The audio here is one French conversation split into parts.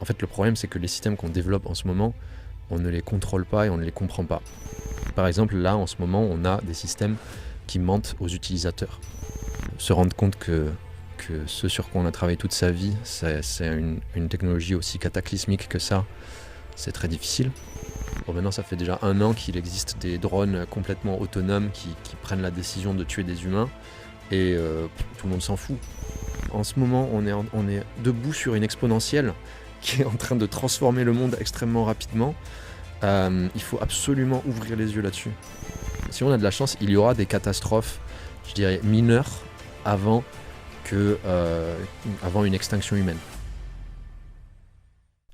En fait, le problème, c'est que les systèmes qu'on développe en ce moment, on ne les contrôle pas et on ne les comprend pas. Par exemple, là, en ce moment, on a des systèmes qui mentent aux utilisateurs. Se rendre compte que ce sur quoi on a travaillé toute sa vie, c'est une technologie aussi cataclysmique que ça, c'est très difficile. Bon, maintenant, ça fait déjà 1 an qu'il existe des drones complètement autonomes qui prennent la décision de tuer des humains et tout le monde s'en fout. En ce moment, on est debout sur une exponentielle qui est en train de transformer le monde extrêmement rapidement. Il faut absolument ouvrir les yeux là-dessus. Si on a de la chance, il y aura des catastrophes, je dirais mineures, avant une extinction humaine.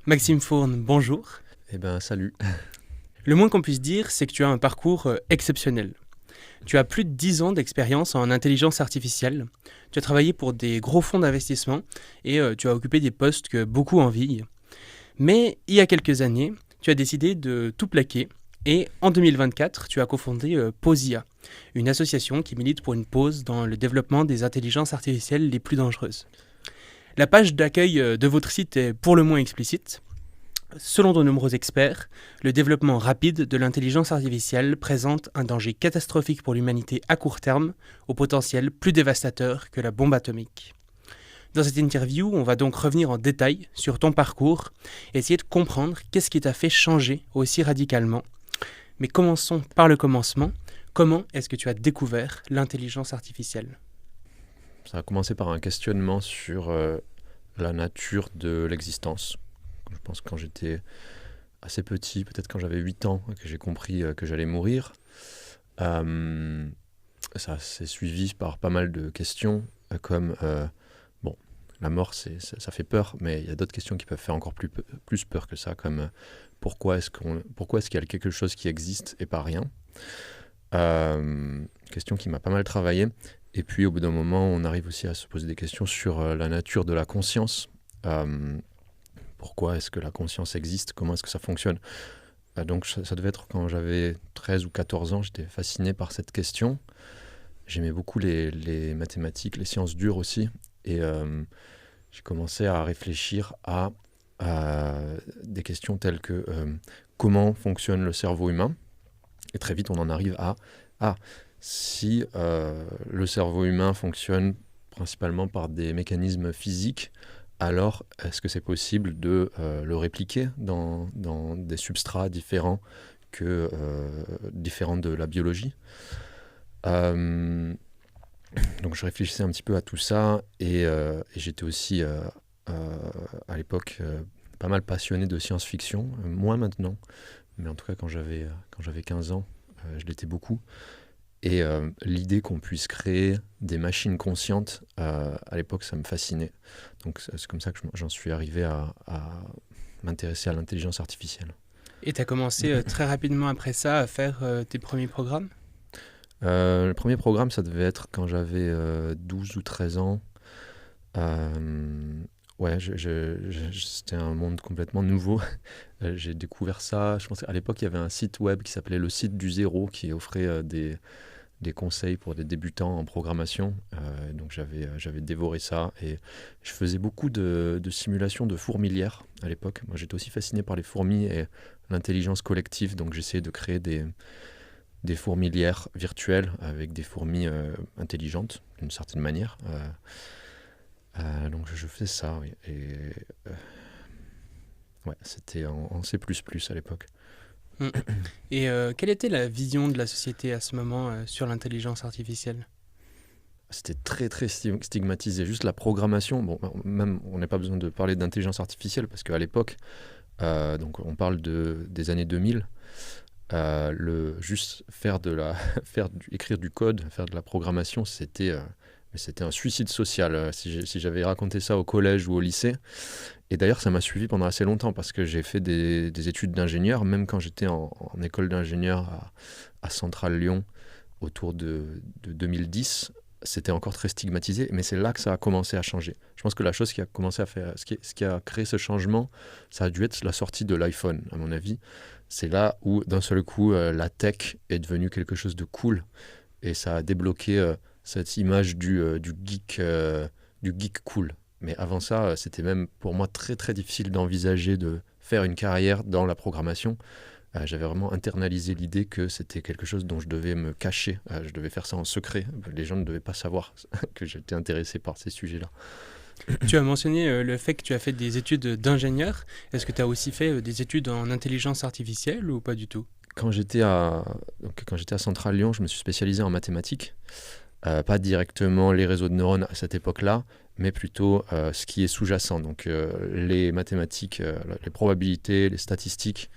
Maxime Fourne, bonjour. Eh ben, salut. Le moins qu'on puisse dire, c'est que tu as un parcours exceptionnel. Tu as plus de 10 ans d'expérience en intelligence artificielle. Tu as travaillé pour des gros fonds d'investissement et tu as occupé des postes que beaucoup envient. Mais il y a quelques années, tu as décidé de tout plaquer et en 2024, tu as cofondé Pausia, une association qui milite pour une pause dans le développement des intelligences artificielles les plus dangereuses. La page d'accueil de votre site est pour le moins explicite. Selon de nombreux experts, le développement rapide de l'intelligence artificielle présente un danger catastrophique pour l'humanité à court terme, au potentiel plus dévastateur que la bombe atomique. Dans cette interview, on va donc revenir en détail sur ton parcours et essayer de comprendre qu'est-ce qui t'a fait changer aussi radicalement. Mais commençons par le commencement. Comment est-ce que tu as découvert l'intelligence artificielle ? Ça a commencé par un questionnement sur la nature de l'existence. Je pense que quand j'étais assez petit, peut-être quand j'avais 8 ans, que j'ai compris que j'allais mourir. Ça s'est suivi par pas mal de questions, comme la mort, ça fait peur, mais il y a d'autres questions qui peuvent faire encore plus peur que ça, comme pourquoi est-ce qu'il y a quelque chose qui existe et pas rien. Question qui m'a pas mal travaillé. Et puis au bout d'un moment, on arrive aussi à se poser des questions sur la nature de la conscience. Pourquoi est-ce que la conscience existe ? Comment est-ce que ça fonctionne ? Donc ça devait être quand j'avais 13 ou 14 ans, j'étais fasciné par cette question. J'aimais beaucoup les mathématiques, les sciences dures aussi. Et j'ai commencé à réfléchir à des questions telles que comment fonctionne le cerveau humain ? Et très vite, on en arrive à si le cerveau humain fonctionne principalement par des mécanismes physiques, alors est-ce que c'est possible de le répliquer dans des substrats différents de la biologie ? Donc je réfléchissais un petit peu à tout ça et j'étais aussi à l'époque pas mal passionné de science-fiction, moins maintenant, mais en tout cas quand j'avais 15 ans, je l'étais beaucoup. Et l'idée qu'on puisse créer des machines conscientes, à l'époque, ça me fascinait. Donc c'est comme ça que j'en suis arrivé à m'intéresser à l'intelligence artificielle. Et tu as commencé très rapidement après ça à faire tes premiers programmes ? Le premier programme, ça devait être quand j'avais 12 ou 13 ans. C'était un monde complètement nouveau. J'ai découvert ça. Je pense qu'à l'époque, il y avait un site web qui s'appelait le site du zéro qui offrait des conseils pour des débutants en programmation. Donc j'avais dévoré ça et je faisais beaucoup de simulations de fourmilières à l'époque. Moi, j'étais aussi fasciné par les fourmis et l'intelligence collective. Donc j'essayais de créer des fourmilières virtuelles avec des fourmis intelligentes d'une certaine manière. Donc je faisais ça, oui. Et c'était en C++ à l'époque. Et quelle était la vision de la société à ce moment sur l'intelligence artificielle ? C'était très très stigmatisé. Juste la programmation, même on n'a pas besoin de parler d'intelligence artificielle parce qu'à l'époque, donc on parle des années 2000, juste écrire du code, faire de la programmation, c'était un suicide social si j'avais raconté ça au collège ou au lycée. Et d'ailleurs, ça m'a suivi pendant assez longtemps parce que j'ai fait des études d'ingénieur, même quand j'étais en école d'ingénieur à Centrale Lyon autour de 2010. C'était encore très stigmatisé, mais c'est là que ça a commencé à changer. Je pense que la chose qui a commencé à faire, ce qui a créé ce changement, ça a dû être la sortie de l'iPhone, à mon avis. C'est là où, d'un seul coup, la tech est devenue quelque chose de cool et ça a débloqué cette image du geek cool. Mais avant ça, c'était même pour moi très très difficile d'envisager de faire une carrière dans la programmation. J'avais vraiment internalisé l'idée que c'était quelque chose dont je devais me cacher. Je devais faire ça en secret. Les gens ne devaient pas savoir que j'étais intéressé par ces sujets-là. Tu as mentionné le fait que tu as fait des études d'ingénieur. Est-ce que tu as aussi fait des études en intelligence artificielle ou pas du tout? Quand j'étais à Centrale Lyon, je me suis spécialisé en mathématiques. Pas directement les réseaux de neurones à cette époque-là, mais plutôt ce qui est sous-jacent. Donc les mathématiques, les probabilités, les statistiques.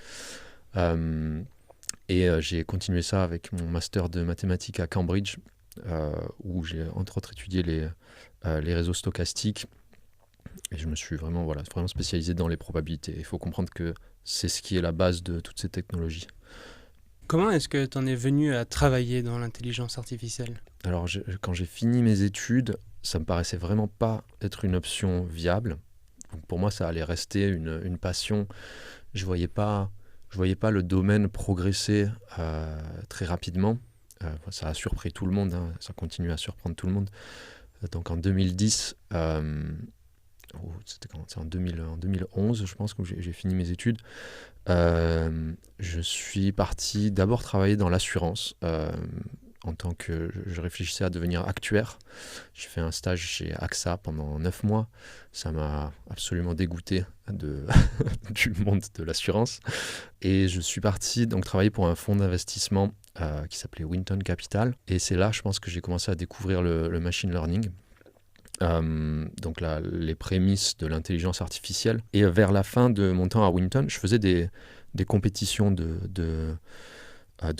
J'ai continué ça avec mon master de mathématiques à Cambridge, où j'ai entre autres étudié les réseaux stochastiques. Et je me suis vraiment spécialisé dans les probabilités. Il faut comprendre que c'est ce qui est la base de toutes ces technologies. Comment est-ce que tu en es venu à travailler dans l'intelligence artificielle? Alors, quand j'ai fini mes études, ça me paraissait vraiment pas être une option viable. Donc, pour moi, ça allait rester une passion. Je voyais pas le domaine progresser très rapidement. Ça a surpris tout le monde, hein, ça continue à surprendre tout le monde. Donc en 2010, c'était quand? C'est en 2011, je pense, que j'ai fini mes études. Je suis parti d'abord travailler dans l'assurance. En tant que je réfléchissais à devenir actuaire. J'ai fait un stage chez AXA pendant 9 mois. Ça m'a absolument dégoûté du monde de l'assurance. Et je suis parti donc travailler pour un fonds d'investissement qui s'appelait Winton Capital. Et c'est là, je pense, que j'ai commencé à découvrir le machine learning. Donc les prémices de l'intelligence artificielle. Et vers la fin de mon temps à Winton, je faisais des compétitions de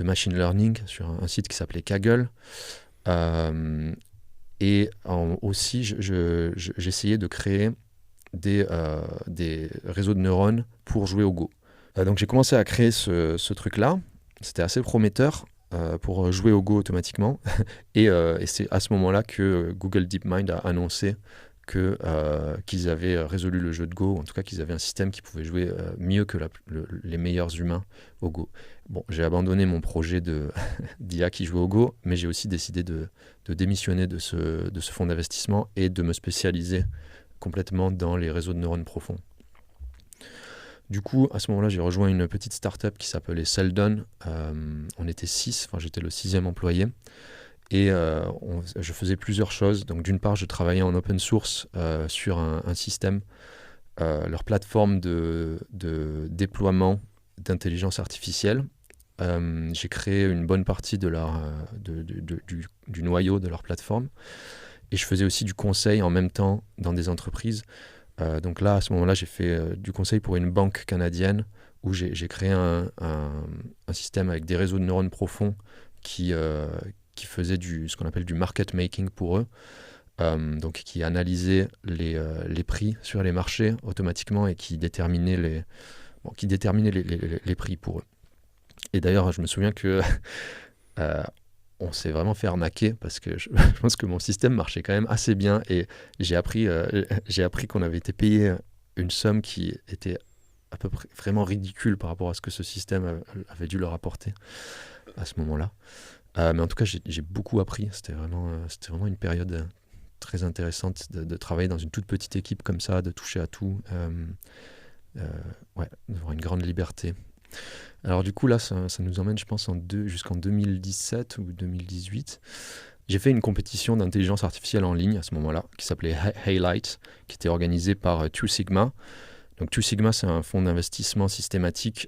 machine learning sur un site qui s'appelait Kaggle. Aussi, j'essayais de créer des réseaux de neurones pour jouer au Go. Donc j'ai commencé à créer ce truc-là. C'était assez prometteur pour jouer au Go automatiquement. et c'est à ce moment-là que Google DeepMind a annoncé qu'ils avaient résolu le jeu de Go, en tout cas qu'ils avaient un système qui pouvait jouer mieux que les meilleurs humains au Go. Bon, j'ai abandonné mon projet d'IA qui jouait au Go, mais j'ai aussi décidé de démissionner de ce fonds d'investissement et de me spécialiser complètement dans les réseaux de neurones profonds. Du coup, à ce moment-là, j'ai rejoint une petite start-up qui s'appelait Seldon. On était 6, enfin j'étais le 6e employé. Et je faisais plusieurs choses. Donc d'une part, je travaillais en open source sur un système, leur plateforme de déploiement d'intelligence artificielle. J'ai créé une bonne partie du noyau de leur plateforme. Et je faisais aussi du conseil en même temps dans des entreprises. Donc là, à ce moment-là, j'ai fait du conseil pour une banque canadienne où j'ai créé un système avec des réseaux de neurones profonds qui faisait ce qu'on appelle du market making pour eux, donc qui analysait les prix sur les marchés automatiquement et qui déterminait les prix pour eux. Et d'ailleurs, je me souviens que on s'est vraiment fait arnaquer parce que je pense que mon système marchait quand même assez bien et j'ai appris qu'on avait été payé une somme qui était à peu près vraiment ridicule par rapport à ce que ce système avait dû leur apporter à ce moment-là. Mais en tout cas, j'ai beaucoup appris. C'était vraiment une période très intéressante de travailler dans une toute petite équipe comme ça, de toucher à tout, d'avoir une grande liberté. Alors du coup, là, ça nous emmène, je pense, jusqu'en 2017 ou 2018. J'ai fait une compétition d'intelligence artificielle en ligne à ce moment-là, qui s'appelait Haylight, qui était organisée par Two Sigma. Donc Two Sigma, c'est un fonds d'investissement systématique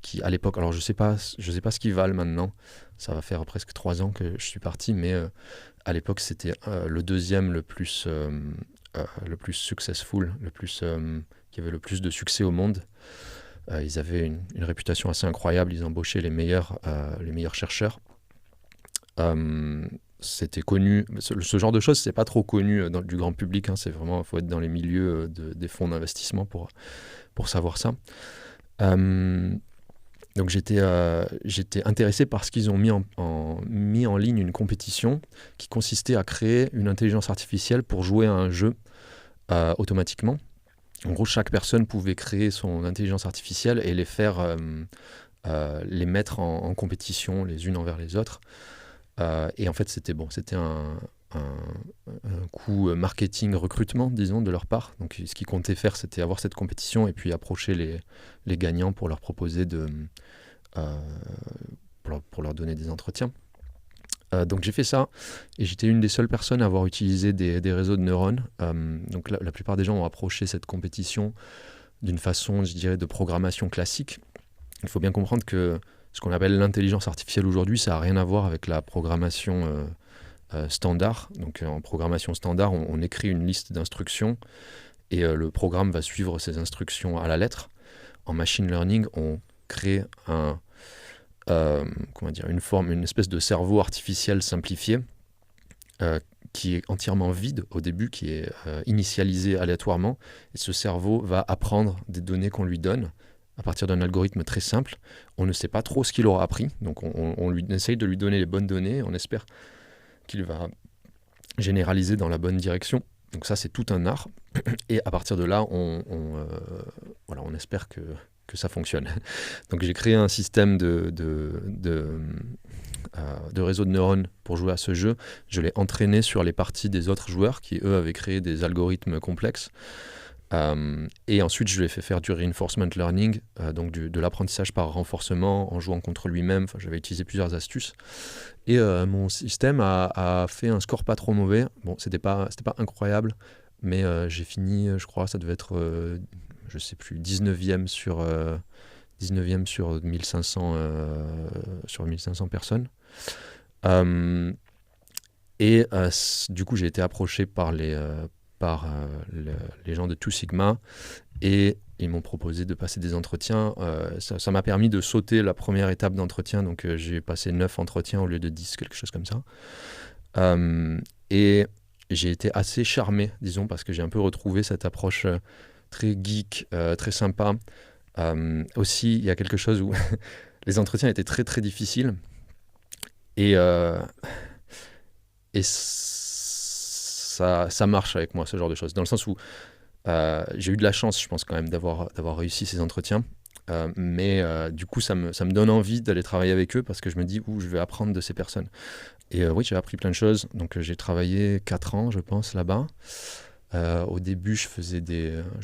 qui, à l'époque, alors je sais pas ce qu'ils valent maintenant. Ça va faire presque 3 ans que je suis parti, mais à l'époque, c'était le deuxième le plus successful, qui avait le plus de succès au monde. Ils avaient une réputation assez incroyable, ils embauchaient les meilleurs chercheurs. C'était connu, ce genre de choses, c'est pas trop connu du grand public, hein, c'est vraiment, faut être dans les milieux des fonds d'investissement pour savoir ça. Donc j'étais intéressé par ce qu'ils ont mis en ligne une compétition qui consistait à créer une intelligence artificielle pour jouer à un jeu automatiquement. En gros, chaque personne pouvait créer son intelligence artificielle et les mettre en compétition les unes envers les autres. Et en fait, c'était un coût marketing recrutement, disons, de leur part. Donc ce qu'ils comptaient faire, c'était avoir cette compétition et puis approcher les gagnants pour leur proposer pour leur donner des entretiens. Donc j'ai fait ça et j'étais une des seules personnes à avoir utilisé des réseaux de neurones. Donc la plupart des gens ont approché cette compétition d'une façon, je dirais, de programmation classique. Il faut bien comprendre que ce qu'on appelle l'intelligence artificielle aujourd'hui, ça n'a rien à voir avec la programmation standard. Donc en programmation standard, on écrit une liste d'instructions et le programme va suivre ces instructions à la lettre. En machine learning, on crée une espèce de cerveau artificiel simplifié qui est entièrement vide au début, qui est initialisé aléatoirement. Et ce cerveau va apprendre des données qu'on lui donne à partir d'un algorithme très simple. On ne sait pas trop ce qu'il aura appris, donc on essaye de lui donner les bonnes données, on espère qu'il va généraliser dans la bonne direction. Donc ça, c'est tout un art. Et à partir de là, on espère que ça fonctionne. Donc j'ai créé un système de réseau de neurones pour jouer à ce jeu. Je l'ai entraîné sur les parties des autres joueurs qui, eux, avaient créé des algorithmes complexes. Et ensuite, je lui ai fait faire du reinforcement learning, donc de l'apprentissage par renforcement en jouant contre lui-même. Enfin, j'avais utilisé plusieurs astuces. Et mon système a fait un score pas trop mauvais. Bon, c'était pas incroyable, mais j'ai fini, je crois, ça devait être, je sais plus, 19e sur 1500, sur 1500 personnes. Du coup, j'ai été approché par les gens de Two Sigma et ils m'ont proposé de passer des entretiens. Ça m'a permis de sauter la première étape d'entretien, donc j'ai passé 9 entretiens au lieu de 10, quelque chose comme ça. Et j'ai été assez charmé, disons, parce que j'ai un peu retrouvé cette approche très geek, très sympa. Aussi, il y a quelque chose où les entretiens étaient très très difficiles et ça marche avec moi, ce genre de choses, dans le sens où j'ai eu de la chance, je pense quand même, d'avoir réussi ces entretiens, mais du coup ça me donne envie d'aller travailler avec eux parce que je me dis je vais apprendre de ces personnes. Et oui, j'ai appris plein de choses, donc j'ai travaillé 4 ans, je pense, là-bas. Au début, je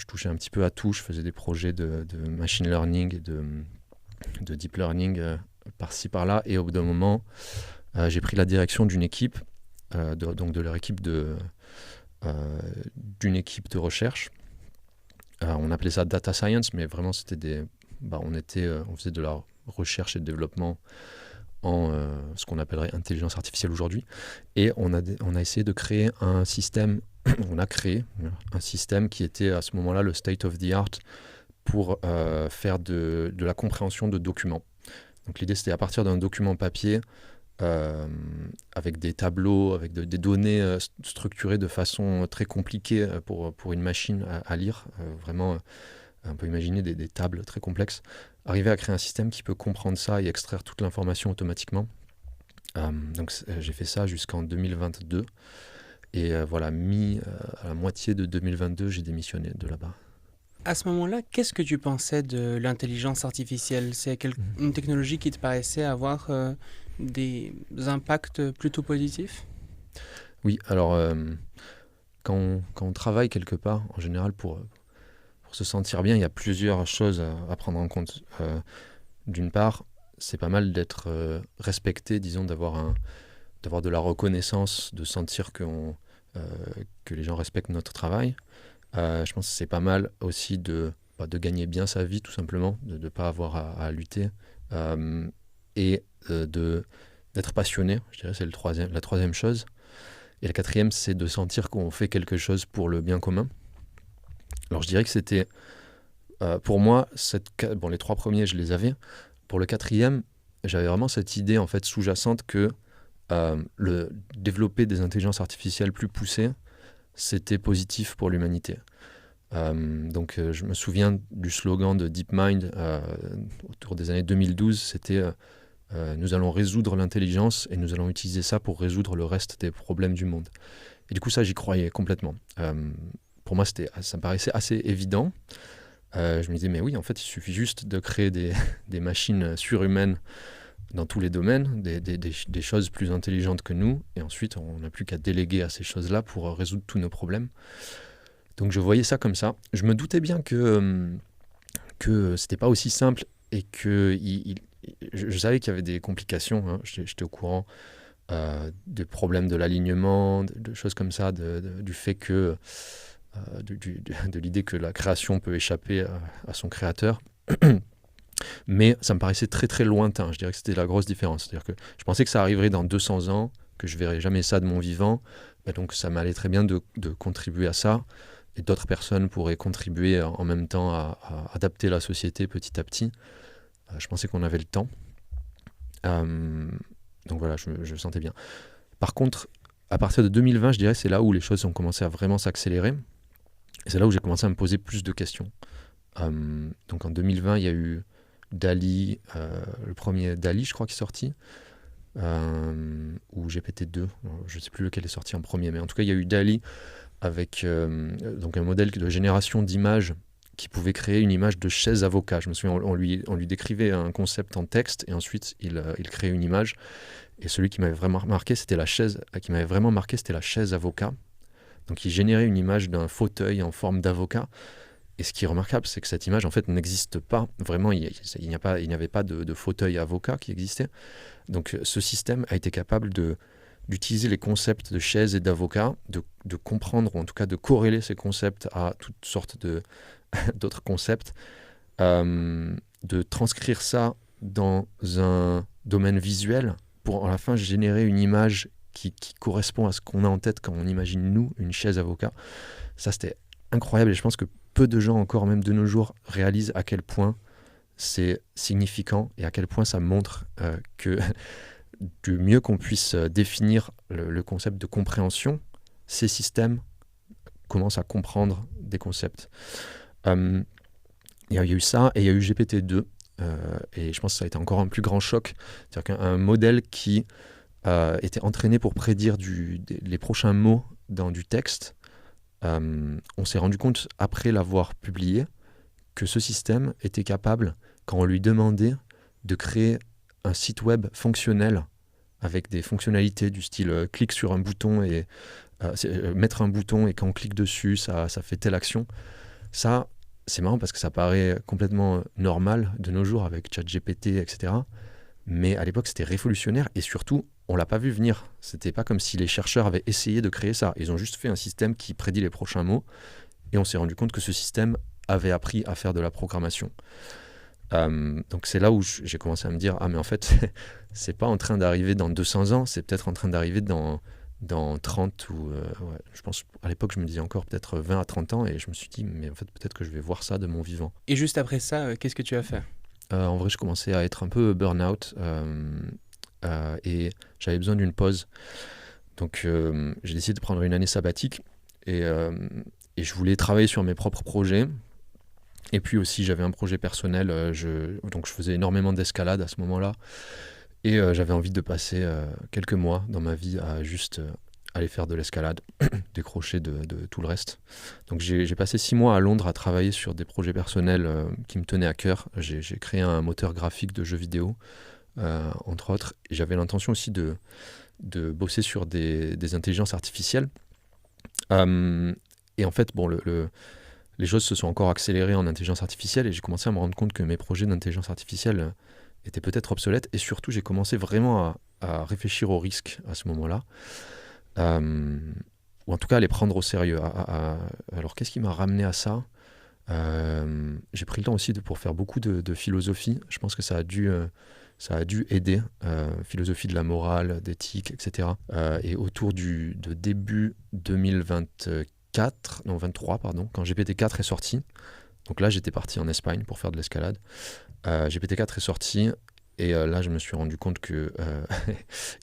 touchais un petit peu à tout, je faisais des projets de machine learning et de deep learning par-ci par-là, et au bout d'un moment, j'ai pris la direction d'une équipe, donc de leur équipe d'une équipe de recherche. On appelait ça data science, mais vraiment c'était on faisait de la recherche et de développement en ce qu'on appellerait intelligence artificielle aujourd'hui, et on a essayé de créer un système. On a créé un système qui était à ce moment-là le state of the art pour faire de la compréhension de documents. Donc l'idée, c'était à partir d'un document papier, avec des tableaux, avec des données structurées de façon très compliquée pour une machine à lire. Vraiment, on peut imaginer des tables très complexes. Arriver à créer un système qui peut comprendre ça et extraire toute l'information automatiquement. Donc j'ai fait ça jusqu'en 2022. Et à la moitié de 2022, j'ai démissionné de là-bas. À ce moment-là, qu'est-ce que tu pensais de l'intelligence artificielle ? C'est une technologie qui te paraissait avoir des impacts plutôt positifs ? Oui, alors quand on travaille quelque part, en général, pour se sentir bien, il y a plusieurs choses à prendre en compte. D'une part, c'est pas mal d'être respecté, disons, d'avoir de la reconnaissance, de sentir que les gens respectent notre travail. Je pense que c'est pas mal aussi de gagner bien sa vie, tout simplement, de ne pas avoir à lutter, et d'être passionné, je dirais, c'est la troisième chose. Et la quatrième, c'est de sentir qu'on fait quelque chose pour le bien commun. Alors je dirais que c'était, pour moi, les 3 premiers, je les avais. Pour le 4e, j'avais vraiment cette idée en fait sous-jacente que développer des intelligences artificielles plus poussées, c'était positif pour l'humanité. Donc je me souviens du slogan de DeepMind autour des années 2012, c'était nous allons résoudre l'intelligence et nous allons utiliser ça pour résoudre le reste des problèmes du monde. Et du coup ça, j'y croyais complètement. Pour moi, ça me paraissait assez évident. Je me disais, mais oui, en fait, il suffit juste de créer des machines surhumaines dans tous les domaines, des choses plus intelligentes que nous, et ensuite on n'a plus qu'à déléguer à ces choses-là pour résoudre tous nos problèmes. Donc je voyais ça comme ça. Je me doutais bien que c'était pas aussi simple et que je savais qu'il y avait des complications, hein. J'étais au courant des problèmes de l'alignement, de choses comme ça, du fait que de l'idée que la création peut échapper à son créateur. Mais ça me paraissait très très lointain. Je dirais que c'était la grosse différence. C'est-à-dire que je pensais que ça arriverait dans 200 ans, que je verrais jamais ça de mon vivant. Et donc ça m'allait très bien de contribuer à ça. Et d'autres personnes pourraient contribuer en même temps à adapter la société petit à petit. Je pensais qu'on avait le temps. Donc voilà, je le sentais bien. Par contre, à partir de 2020, je dirais c'est là où les choses ont commencé à vraiment s'accélérer. Et c'est là où j'ai commencé à me poser plus de questions. Donc en 2020, il y a eu DALL-E, le premier DALL-E, je crois, qui est sorti, ou GPT-2, je ne sais plus lequel est sorti en premier, mais en tout cas, il y a eu DALL-E avec donc un modèle de génération d'images qui pouvait créer une image de chaise avocat. Je me souviens, on lui décrivait un concept en texte et ensuite il créait une image. Et celui qui m'avait vraiment marqué, c'était la chaise avocat. Donc il générait une image d'un fauteuil en forme d'avocat. Et ce qui est remarquable, c'est que cette image en fait n'existe pas. Vraiment, il n'y avait pas de fauteuil avocat qui existait. Donc ce système a été capable d'utiliser les concepts de chaise et d'avocat, de comprendre, ou en tout cas de corréler ces concepts à toutes sortes d'autres concepts, de transcrire ça dans un domaine visuel pour à la fin générer une image qui correspond à ce qu'on a en tête quand on imagine, nous, une chaise avocat. Ça, c'était incroyable et je pense que peu de gens, encore même de nos jours, réalisent à quel point c'est significant et à quel point ça montre que du mieux qu'on puisse définir le concept de compréhension, ces systèmes commencent à comprendre des concepts. Il y a eu ça et il y a eu GPT-2 et je pense que ça a été encore un plus grand choc. C'est-à-dire qu'un modèle qui était entraîné pour prédire les prochains mots dans du texte, on s'est rendu compte, après l'avoir publié, que ce système était capable, quand on lui demandait de créer un site web fonctionnel avec des fonctionnalités du style clique sur un bouton et mettre un bouton et quand on clique dessus, ça fait telle action. Ça, c'est marrant parce que ça paraît complètement normal de nos jours avec ChatGPT, etc. Mais à l'époque, c'était révolutionnaire et surtout, on l'a pas vu venir. C'était pas comme si les chercheurs avaient essayé de créer ça. Ils ont juste fait un système qui prédit les prochains mots et on s'est rendu compte que ce système avait appris à faire de la programmation. Donc c'est là où j'ai commencé à me dire, ah mais en fait, c'est pas en train d'arriver dans 200 ans, c'est peut-être en train d'arriver dans 30 ou... ouais, je pense, à l'époque, je me disais encore peut-être 20 à 30 ans et je me suis dit, mais en fait, peut-être que je vais voir ça de mon vivant. Et juste après ça, qu'est-ce que tu as fait ? En vrai, je commençais à être un peu burn-out et j'avais besoin d'une pause. Donc j'ai décidé de prendre une année sabbatique et je voulais travailler sur mes propres projets. Et puis aussi, j'avais un projet personnel, donc je faisais énormément d'escalade à ce moment-là. Et j'avais envie de passer quelques mois dans ma vie à juste aller faire de l'escalade, décrocher de tout le reste. Donc j'ai passé 6 mois à Londres à travailler sur des projets personnels qui me tenaient à cœur. J'ai créé un moteur graphique de jeux vidéo, entre autres. Et j'avais l'intention aussi de bosser sur des intelligences artificielles. Et en fait, bon, les choses se sont encore accélérées en intelligence artificielle et j'ai commencé à me rendre compte que mes projets d'intelligence artificielle étaient peut-être obsolètes. Et surtout, j'ai commencé vraiment à réfléchir aux risques à ce moment-là. Ou en tout cas à les prendre au sérieux. Alors qu'est-ce qui m'a ramené à ça ? J'ai pris le temps aussi pour faire beaucoup de philosophie. Je pense que ça a dû aider, philosophie de la morale, d'éthique, etc. Et autour de début 23, pardon, quand GPT-4 est sorti, donc là j'étais parti en Espagne pour faire de l'escalade, GPT-4 est sorti et là je me suis rendu compte que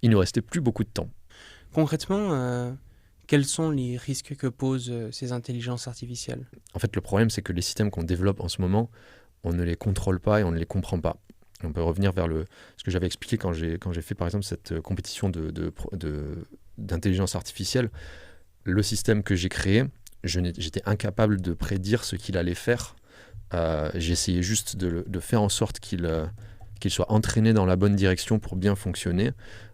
il ne restait plus beaucoup de temps. Concrètement, quels sont les risques que posent ces intelligences artificielles ? En fait, le problème, c'est que les systèmes qu'on développe en ce moment, on ne les contrôle pas et on ne les comprend pas. On peut revenir vers ce que j'avais expliqué quand j'ai fait, par exemple, cette compétition d'intelligence artificielle. Le système que j'ai créé, j'étais incapable de prédire ce qu'il allait faire. J'ai essayé juste de faire en sorte qu'il qu'il soit entraîné dans la bonne direction pour bien fonctionner.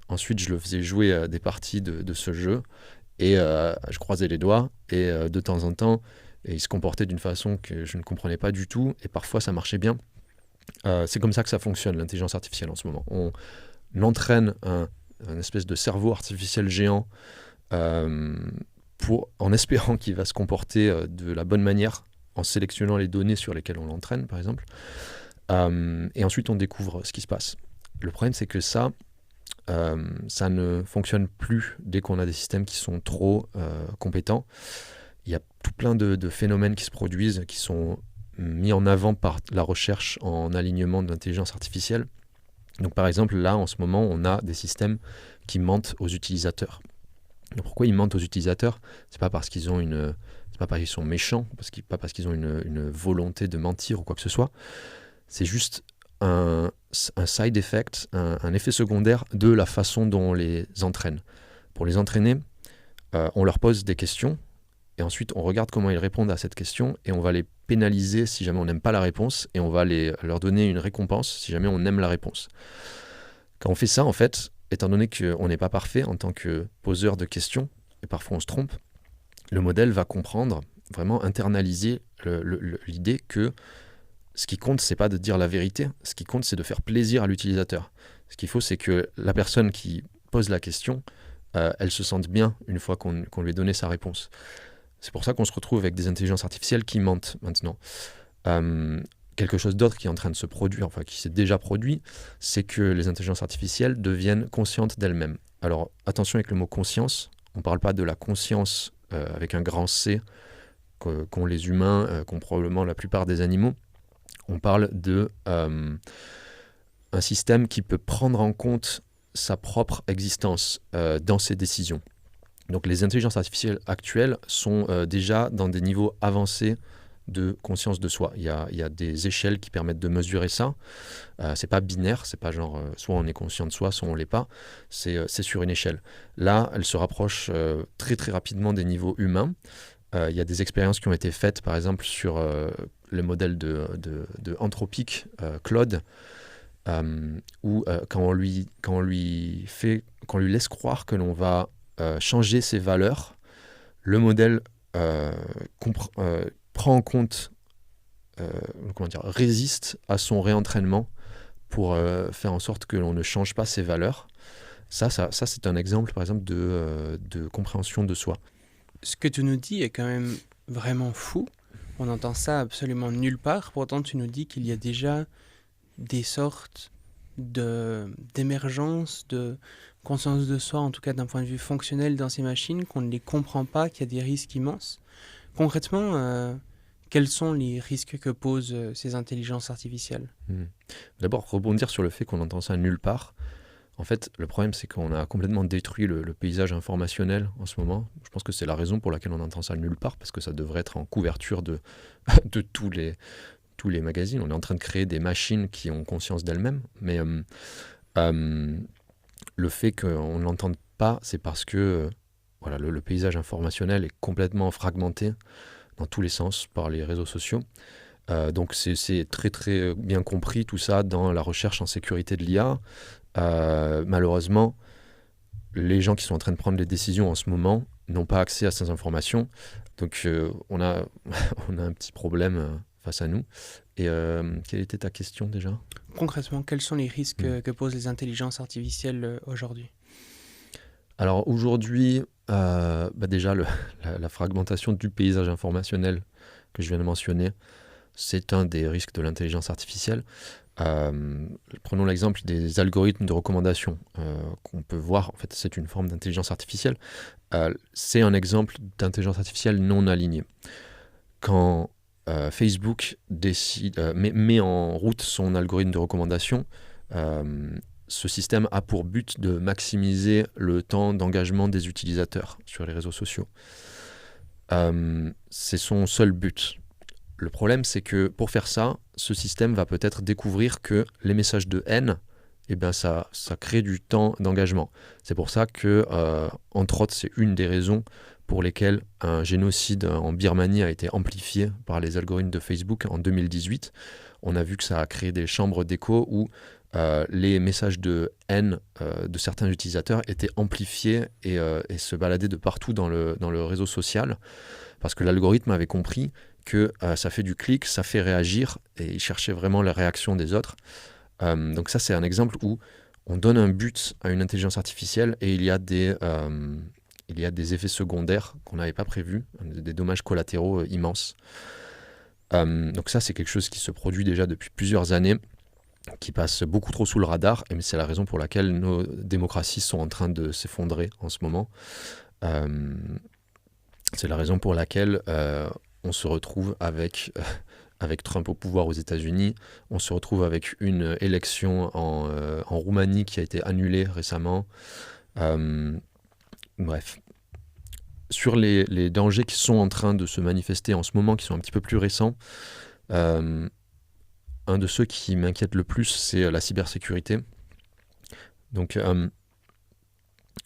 Ensuite, je le faisais jouer des parties de ce jeu et je croisais les doigts et de temps en temps, il se comportait d'une façon que je ne comprenais pas du tout et parfois ça marchait bien. C'est comme ça que ça fonctionne, l'intelligence artificielle en ce moment. On entraîne un espèce de cerveau artificiel géant en espérant qu'il va se comporter de la bonne manière, en sélectionnant les données sur lesquelles on l'entraîne, par exemple. Et ensuite, on découvre ce qui se passe. Le problème, c'est que ça ne fonctionne plus dès qu'on a des systèmes qui sont trop compétents. Il y a tout plein de phénomènes qui se produisent, qui sont mis en avant par la recherche en alignement de l'intelligence artificielle. Donc par exemple, là, en ce moment, on a des systèmes qui mentent aux utilisateurs. Donc, pourquoi ils mentent aux utilisateurs ? C'est pas parce qu'ils sont méchants, pas parce qu'ils ont une volonté de mentir ou quoi que ce soit. C'est juste un side effect, un effet secondaire de la façon dont on les entraîne. Pour les entraîner, on leur pose des questions et ensuite on regarde comment ils répondent à cette question et on va les pénaliser si jamais on n'aime pas la réponse et on va leur donner une récompense si jamais on aime la réponse. Quand on fait ça, en fait, étant donné qu'on n'est pas parfait en tant que poseur de questions, et parfois on se trompe, le modèle va comprendre, vraiment internaliser l'idée que ce qui compte, c'est pas de dire la vérité, ce qui compte, c'est de faire plaisir à l'utilisateur. Ce qu'il faut, c'est que la personne qui pose la question, elle se sente bien une fois qu'on lui a donné sa réponse. C'est pour ça qu'on se retrouve avec des intelligences artificielles qui mentent maintenant. Quelque chose d'autre qui est en train de se produire, enfin qui s'est déjà produit, c'est que les intelligences artificielles deviennent conscientes d'elles-mêmes. Alors attention avec le mot conscience, on ne parle pas de la conscience avec un grand C qu'ont les humains, qu'ont probablement la plupart des animaux. On parle d'un système qui peut prendre en compte sa propre existence dans ses décisions. Donc les intelligences artificielles actuelles sont déjà dans des niveaux avancés de conscience de soi. Il y a des échelles qui permettent de mesurer ça. C'est pas binaire, c'est pas genre soit on est conscient de soi, soit on l'est pas. C'est sur une échelle. Là, elle se rapproche très très rapidement des niveaux humains. Il y a des expériences qui ont été faites, par exemple, sur le modèle de Anthropic, Claude, où quand on lui laisse croire que l'on va changer ses valeurs, le modèle prend en compte, résiste à son réentraînement pour faire en sorte que l'on ne change pas ses valeurs. Ça c'est un exemple, par exemple, de compréhension de soi. Ce que tu nous dis est quand même vraiment fou. On entend ça absolument nulle part. Pourtant, tu nous dis qu'il y a déjà des sortes d'émergence, de conscience de soi, en tout cas d'un point de vue fonctionnel dans ces machines, qu'on ne les comprend pas, qu'il y a des risques immenses. Concrètement, quels sont les risques que posent ces intelligences artificielles ? D'abord, rebondir sur le fait qu'on entend ça nulle part. En fait, le problème, c'est qu'on a complètement détruit le paysage informationnel en ce moment. Je pense que c'est la raison pour laquelle on entend ça nulle part, parce que ça devrait être en couverture de tous les magazines. On est en train de créer des machines qui ont conscience d'elles-mêmes. Mais le fait qu'on ne l'entende pas, c'est parce que le paysage informationnel est complètement fragmenté dans tous les sens par les réseaux sociaux. Donc c'est très très bien compris tout ça dans la recherche en sécurité de l'IA. Malheureusement, les gens qui sont en train de prendre les décisions en ce moment n'ont pas accès à ces informations. Donc on a un petit problème face à nous. Et quelle était ta question déjà ? Concrètement, quels sont les risques que posent les intelligences artificielles aujourd'hui ? Alors aujourd'hui, déjà la fragmentation du paysage informationnel que je viens de mentionner, c'est un des risques de l'intelligence artificielle. Prenons l'exemple des algorithmes de recommandation qu'on peut voir. En fait, c'est une forme d'intelligence artificielle. C'est un exemple d'intelligence artificielle non alignée. Quand Facebook met en route son algorithme de recommandation, ce système a pour but de maximiser le temps d'engagement des utilisateurs sur les réseaux sociaux. C'est son seul but. Le problème, c'est que pour faire ça, ce système va peut-être découvrir que les messages de haine, ça crée du temps d'engagement. C'est pour ça que, entre autres, c'est une des raisons pour lesquelles un génocide en Birmanie a été amplifié par les algorithmes de Facebook en 2018. On a vu que ça a créé des chambres d'écho où les messages de haine de certains utilisateurs étaient amplifiés et se baladaient de partout dans le réseau social, parce que l'algorithme avait compris que ça fait du clic, ça fait réagir, et il cherchait vraiment la réaction des autres. Donc ça, c'est un exemple où on donne un but à une intelligence artificielle et il y a des effets secondaires qu'on n'avait pas prévus, des dommages collatéraux immenses. Donc ça, c'est quelque chose qui se produit déjà depuis plusieurs années, qui passe beaucoup trop sous le radar, et c'est la raison pour laquelle nos démocraties sont en train de s'effondrer en ce moment. C'est la raison pour laquelle on se retrouve avec Trump au pouvoir aux États-Unis, on se retrouve avec une élection en Roumanie qui a été annulée récemment. Bref. Sur les dangers qui sont en train de se manifester en ce moment, qui sont un petit peu plus récents, un de ceux qui m'inquiète le plus, c'est la cybersécurité. Donc,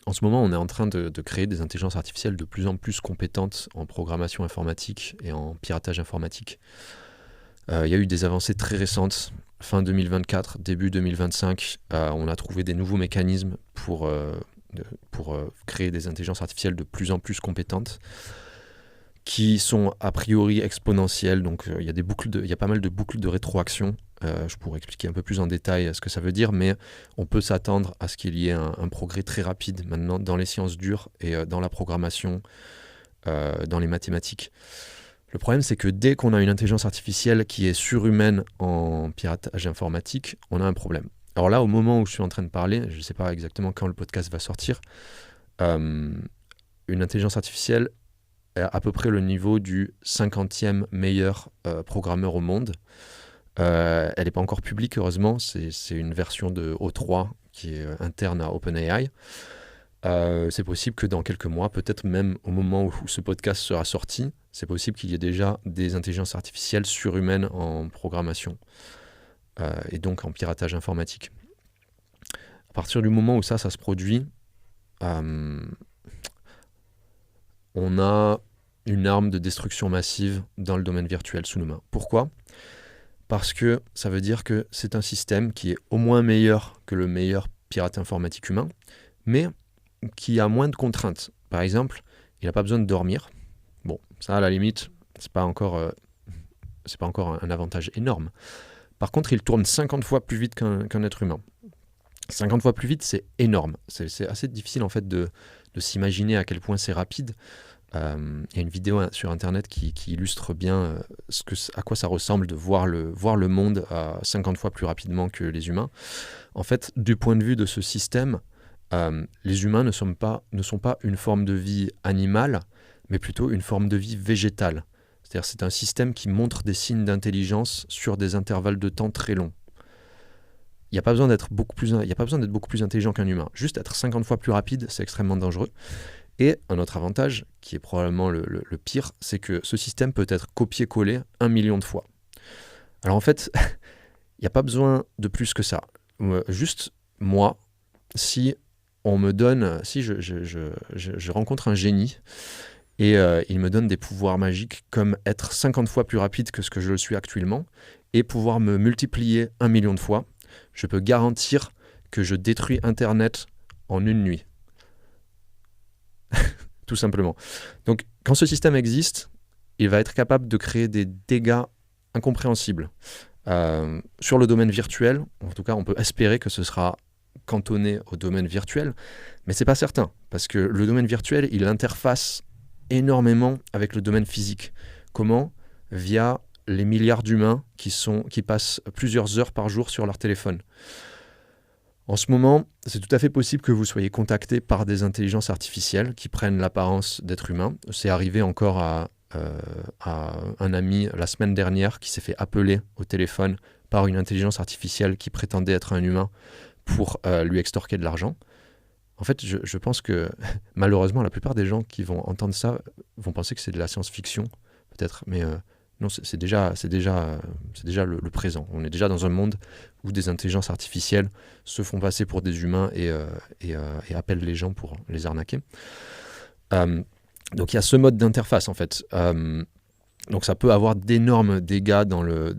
en ce moment, on est en train de créer des intelligences artificielles de plus en plus compétentes en programmation informatique et en piratage informatique. Il y a eu des avancées très récentes. Fin 2024, début 2025, on a trouvé des nouveaux mécanismes pour créer des intelligences artificielles de plus en plus compétentes, qui sont a priori exponentielles. Donc il y a pas mal de boucles de rétroaction. Je pourrais expliquer un peu plus en détail ce que ça veut dire, mais on peut s'attendre à ce qu'il y ait un progrès très rapide maintenant dans les sciences dures et dans la programmation, dans les mathématiques. Le problème, c'est que dès qu'on a une intelligence artificielle qui est surhumaine en piratage informatique, on a un problème. Alors là, au moment où je suis en train de parler, je ne sais pas exactement quand le podcast va sortir, une intelligence artificielle est à peu près le niveau du 50e meilleur programmeur au monde. Elle n'est pas encore publique, heureusement. C'est une version de O3 qui est interne à OpenAI. C'est possible que dans quelques mois, peut-être même au moment où ce podcast sera sorti, c'est possible qu'il y ait déjà des intelligences artificielles surhumaines en programmation et donc en piratage informatique. À partir du moment où ça se produit, on a une arme de destruction massive dans le domaine virtuel sous nos mains. Pourquoi ? Parce que ça veut dire que c'est un système qui est au moins meilleur que le meilleur pirate informatique humain, mais qui a moins de contraintes. Par exemple, il n'a pas besoin de dormir. Bon, ça à la limite, c'est pas encore un avantage énorme. Par contre, il tourne 50 fois plus vite qu'un être humain. 50 fois plus vite, c'est énorme. C'est assez difficile en fait de s'imaginer à quel point c'est rapide. Il y a une vidéo sur internet qui illustre bien à quoi ça ressemble de voir le monde 50 fois plus rapidement que les humains. En fait, du point de vue de ce système, les humains ne sont pas une forme de vie animale, mais plutôt une forme de vie végétale. C'est-à-dire c'est un système qui montre des signes d'intelligence sur des intervalles de temps très longs. Il n'y a pas besoin d'être beaucoup plus intelligent qu'un humain. Juste être 50 fois plus rapide, c'est extrêmement dangereux. Et un autre avantage, qui est probablement le pire, c'est que ce système peut être copié-collé 1 million de fois. Alors en fait, il n'y a pas besoin de plus que ça. Juste moi, si je rencontre un génie et il me donne des pouvoirs magiques comme être 50 fois plus rapide que ce que je le suis actuellement et pouvoir me multiplier 1 million de fois, je peux garantir que je détruis Internet en une nuit. Tout simplement. Donc, quand ce système existe, il va être capable de créer des dégâts incompréhensibles. Sur le domaine virtuel, en tout cas, on peut espérer que ce sera cantonné au domaine virtuel, mais c'est pas certain, parce que le domaine virtuel, il interface énormément avec le domaine physique. Comment ? Via les milliards d'humains qui passent plusieurs heures par jour sur leur téléphone. En ce moment, c'est tout à fait possible que vous soyez contacté par des intelligences artificielles qui prennent l'apparence d'êtres humains. C'est arrivé encore à un ami la semaine dernière qui s'est fait appeler au téléphone par une intelligence artificielle qui prétendait être un humain pour lui extorquer de l'argent. En fait, je pense que malheureusement, la plupart des gens qui vont entendre ça vont penser que c'est de la science-fiction, peut-être, mais non, c'est déjà le présent. On est déjà dans un monde où des intelligences artificielles se font passer pour des humains et appellent les gens pour les arnaquer. Donc il y a ce mode d'interface en fait. Donc ça peut avoir d'énormes dégâts dans le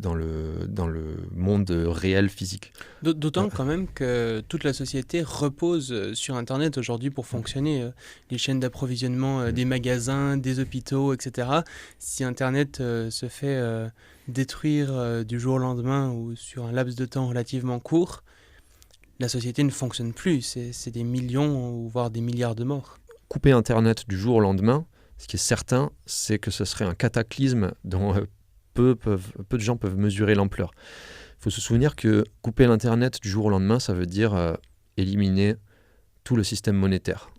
monde réel, physique. D'autant quand même que toute la société repose sur Internet aujourd'hui pour fonctionner. Les chaînes d'approvisionnement des magasins, des hôpitaux, etc. Si Internet se fait détruire du jour au lendemain ou sur un laps de temps relativement court, la société ne fonctionne plus. C'est des millions ou voire des milliards de morts. Couper Internet du jour au lendemain, ce qui est certain, c'est que ce serait un cataclysme dont peu de gens peuvent mesurer l'ampleur. Il faut se souvenir que couper l'Internet du jour au lendemain, ça veut dire éliminer tout le système monétaire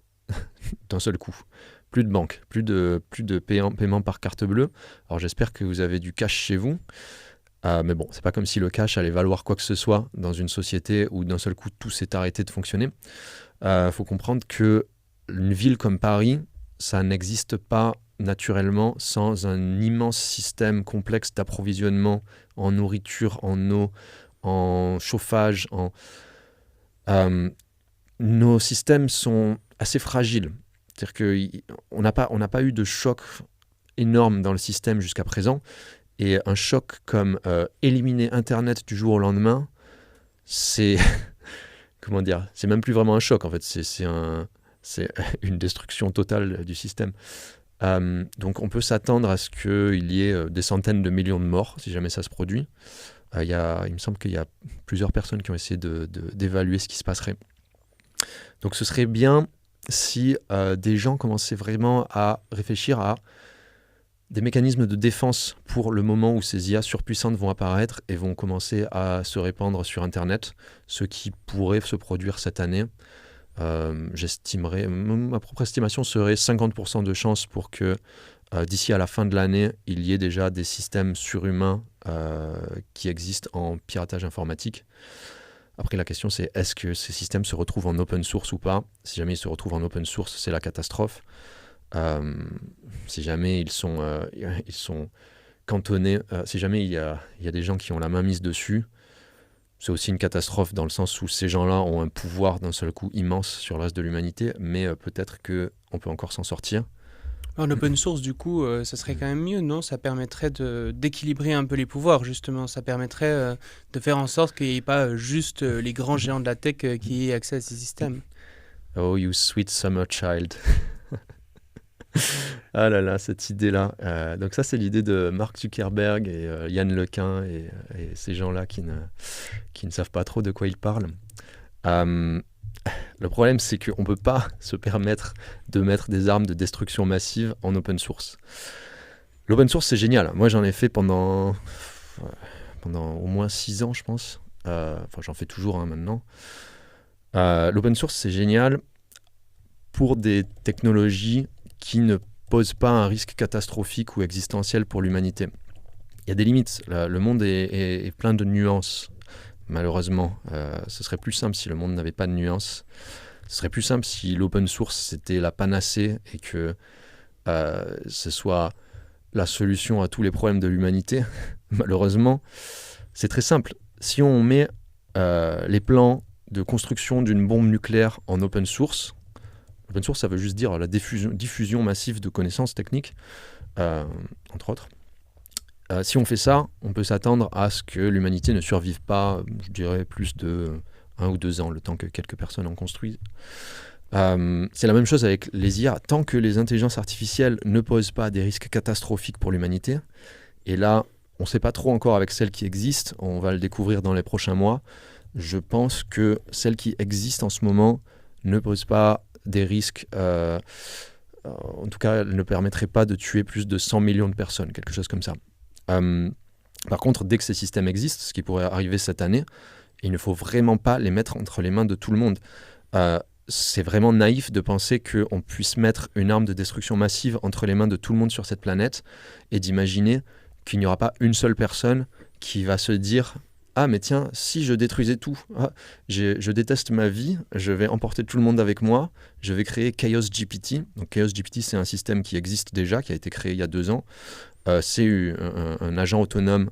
d'un seul coup. Plus de banques, plus de paiement par carte bleue. Alors j'espère que vous avez du cash chez vous. Mais bon, c'est pas comme si le cash allait valoir quoi que ce soit dans une société où d'un seul coup tout s'est arrêté de fonctionner. Faut comprendre qu'une ville comme Paris, ça n'existe pas naturellement sans un immense système complexe d'approvisionnement en nourriture, en eau, en chauffage. Nos systèmes sont assez fragiles. C'est-à-dire qu'on n'a pas eu de choc énorme dans le système jusqu'à présent. Et un choc comme éliminer Internet du jour au lendemain, c'est comment dire, c'est même plus vraiment un choc en fait, c'est une destruction totale du système. Donc on peut s'attendre à ce qu'il y ait des centaines de millions de morts si jamais ça se produit. Il me semble qu'il y a plusieurs personnes qui ont essayé d'évaluer ce qui se passerait. Donc ce serait bien si des gens commençaient vraiment à réfléchir à des mécanismes de défense pour le moment où ces IA surpuissantes vont apparaître et vont commencer à se répandre sur Internet, ce qui pourrait se produire cette année. J'estimerais, ma propre estimation serait 50% de chance pour que d'ici à la fin de l'année, il y ait déjà des systèmes surhumains qui existent en piratage informatique. Après, la question c'est est-ce que ces systèmes se retrouvent en open source ou pas? Si jamais ils se retrouvent en open source, c'est la catastrophe. Si jamais ils sont cantonnés, si jamais il y a des gens qui ont la main mise dessus, c'est aussi une catastrophe dans le sens où ces gens-là ont un pouvoir d'un seul coup immense sur le reste de l'humanité, mais peut-être qu'on peut encore s'en sortir. En open source, du coup, ça serait quand même mieux, non? Ça permettrait d'équilibrer un peu les pouvoirs, justement. Ça permettrait de faire en sorte qu'il n'y ait pas juste les grands géants de la tech qui aient accès à ces systèmes. Oh, you sweet summer child. Ah là là, cette idée-là. Donc ça, c'est l'idée de Mark Zuckerberg et Yann Lequin et ces gens-là qui ne savent pas trop de quoi ils parlent. Le problème, c'est qu'on ne peut pas se permettre de mettre des armes de destruction massive en open source. L'open source, c'est génial. Moi, j'en ai fait pendant au moins 6 ans, je pense. Enfin, j'en fais toujours maintenant. L'open source, c'est génial pour des technologies qui ne posent pas un risque catastrophique ou existentiel pour l'humanité. Il y a des limites. Le monde est plein de nuances. Malheureusement, ce serait plus simple si le monde n'avait pas de nuances. Ce serait plus simple si l'open source c'était la panacée et que ce soit la solution à tous les problèmes de l'humanité. Malheureusement, c'est très simple. Si on met les plans de construction d'une bombe nucléaire en open source, ça veut juste dire la diffusion massive de connaissances techniques, entre autres. Si on fait ça, on peut s'attendre à ce que l'humanité ne survive pas, je dirais, plus de 1 ou 2 ans, le temps que quelques personnes en construisent. C'est la même chose avec les IA. Tant que les intelligences artificielles ne posent pas des risques catastrophiques pour l'humanité, et là, on ne sait pas trop encore avec celles qui existent, on va le découvrir dans les prochains mois, je pense que celles qui existent en ce moment ne posent pas des risques, en tout cas, elles ne permettraient pas de tuer plus de 100 millions de personnes, quelque chose comme ça. Par contre, dès que ces systèmes existent, ce qui pourrait arriver cette année, il ne faut vraiment pas les mettre entre les mains de tout le monde. C'est vraiment naïf de penser qu'on puisse mettre une arme de destruction massive entre les mains de tout le monde sur cette planète et d'imaginer qu'il n'y aura pas une seule personne qui va se dire « Ah mais tiens, si je détruisais tout, je déteste ma vie, je vais emporter tout le monde avec moi, je vais créer Chaos GPT ». Donc Chaos GPT, c'est un système qui existe déjà, qui a été créé il y a 2 ans. C'est un agent autonome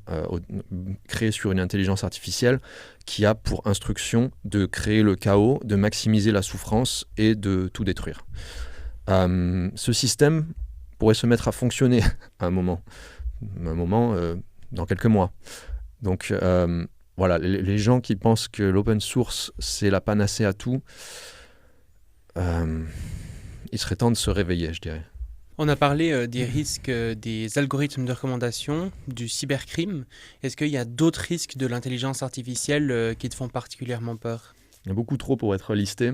créé sur une intelligence artificielle qui a pour instruction de créer le chaos, de maximiser la souffrance et de tout détruire. Ce système pourrait se mettre à fonctionner à un moment dans quelques mois. Donc voilà, les gens qui pensent que l'open source, c'est la panacée à tout, il serait temps de se réveiller, je dirais. On a parlé des risques des algorithmes de recommandation, du cybercrime. Est-ce qu'il y a d'autres risques de l'intelligence artificielle qui te font particulièrement peur? Il y a beaucoup trop pour être listé.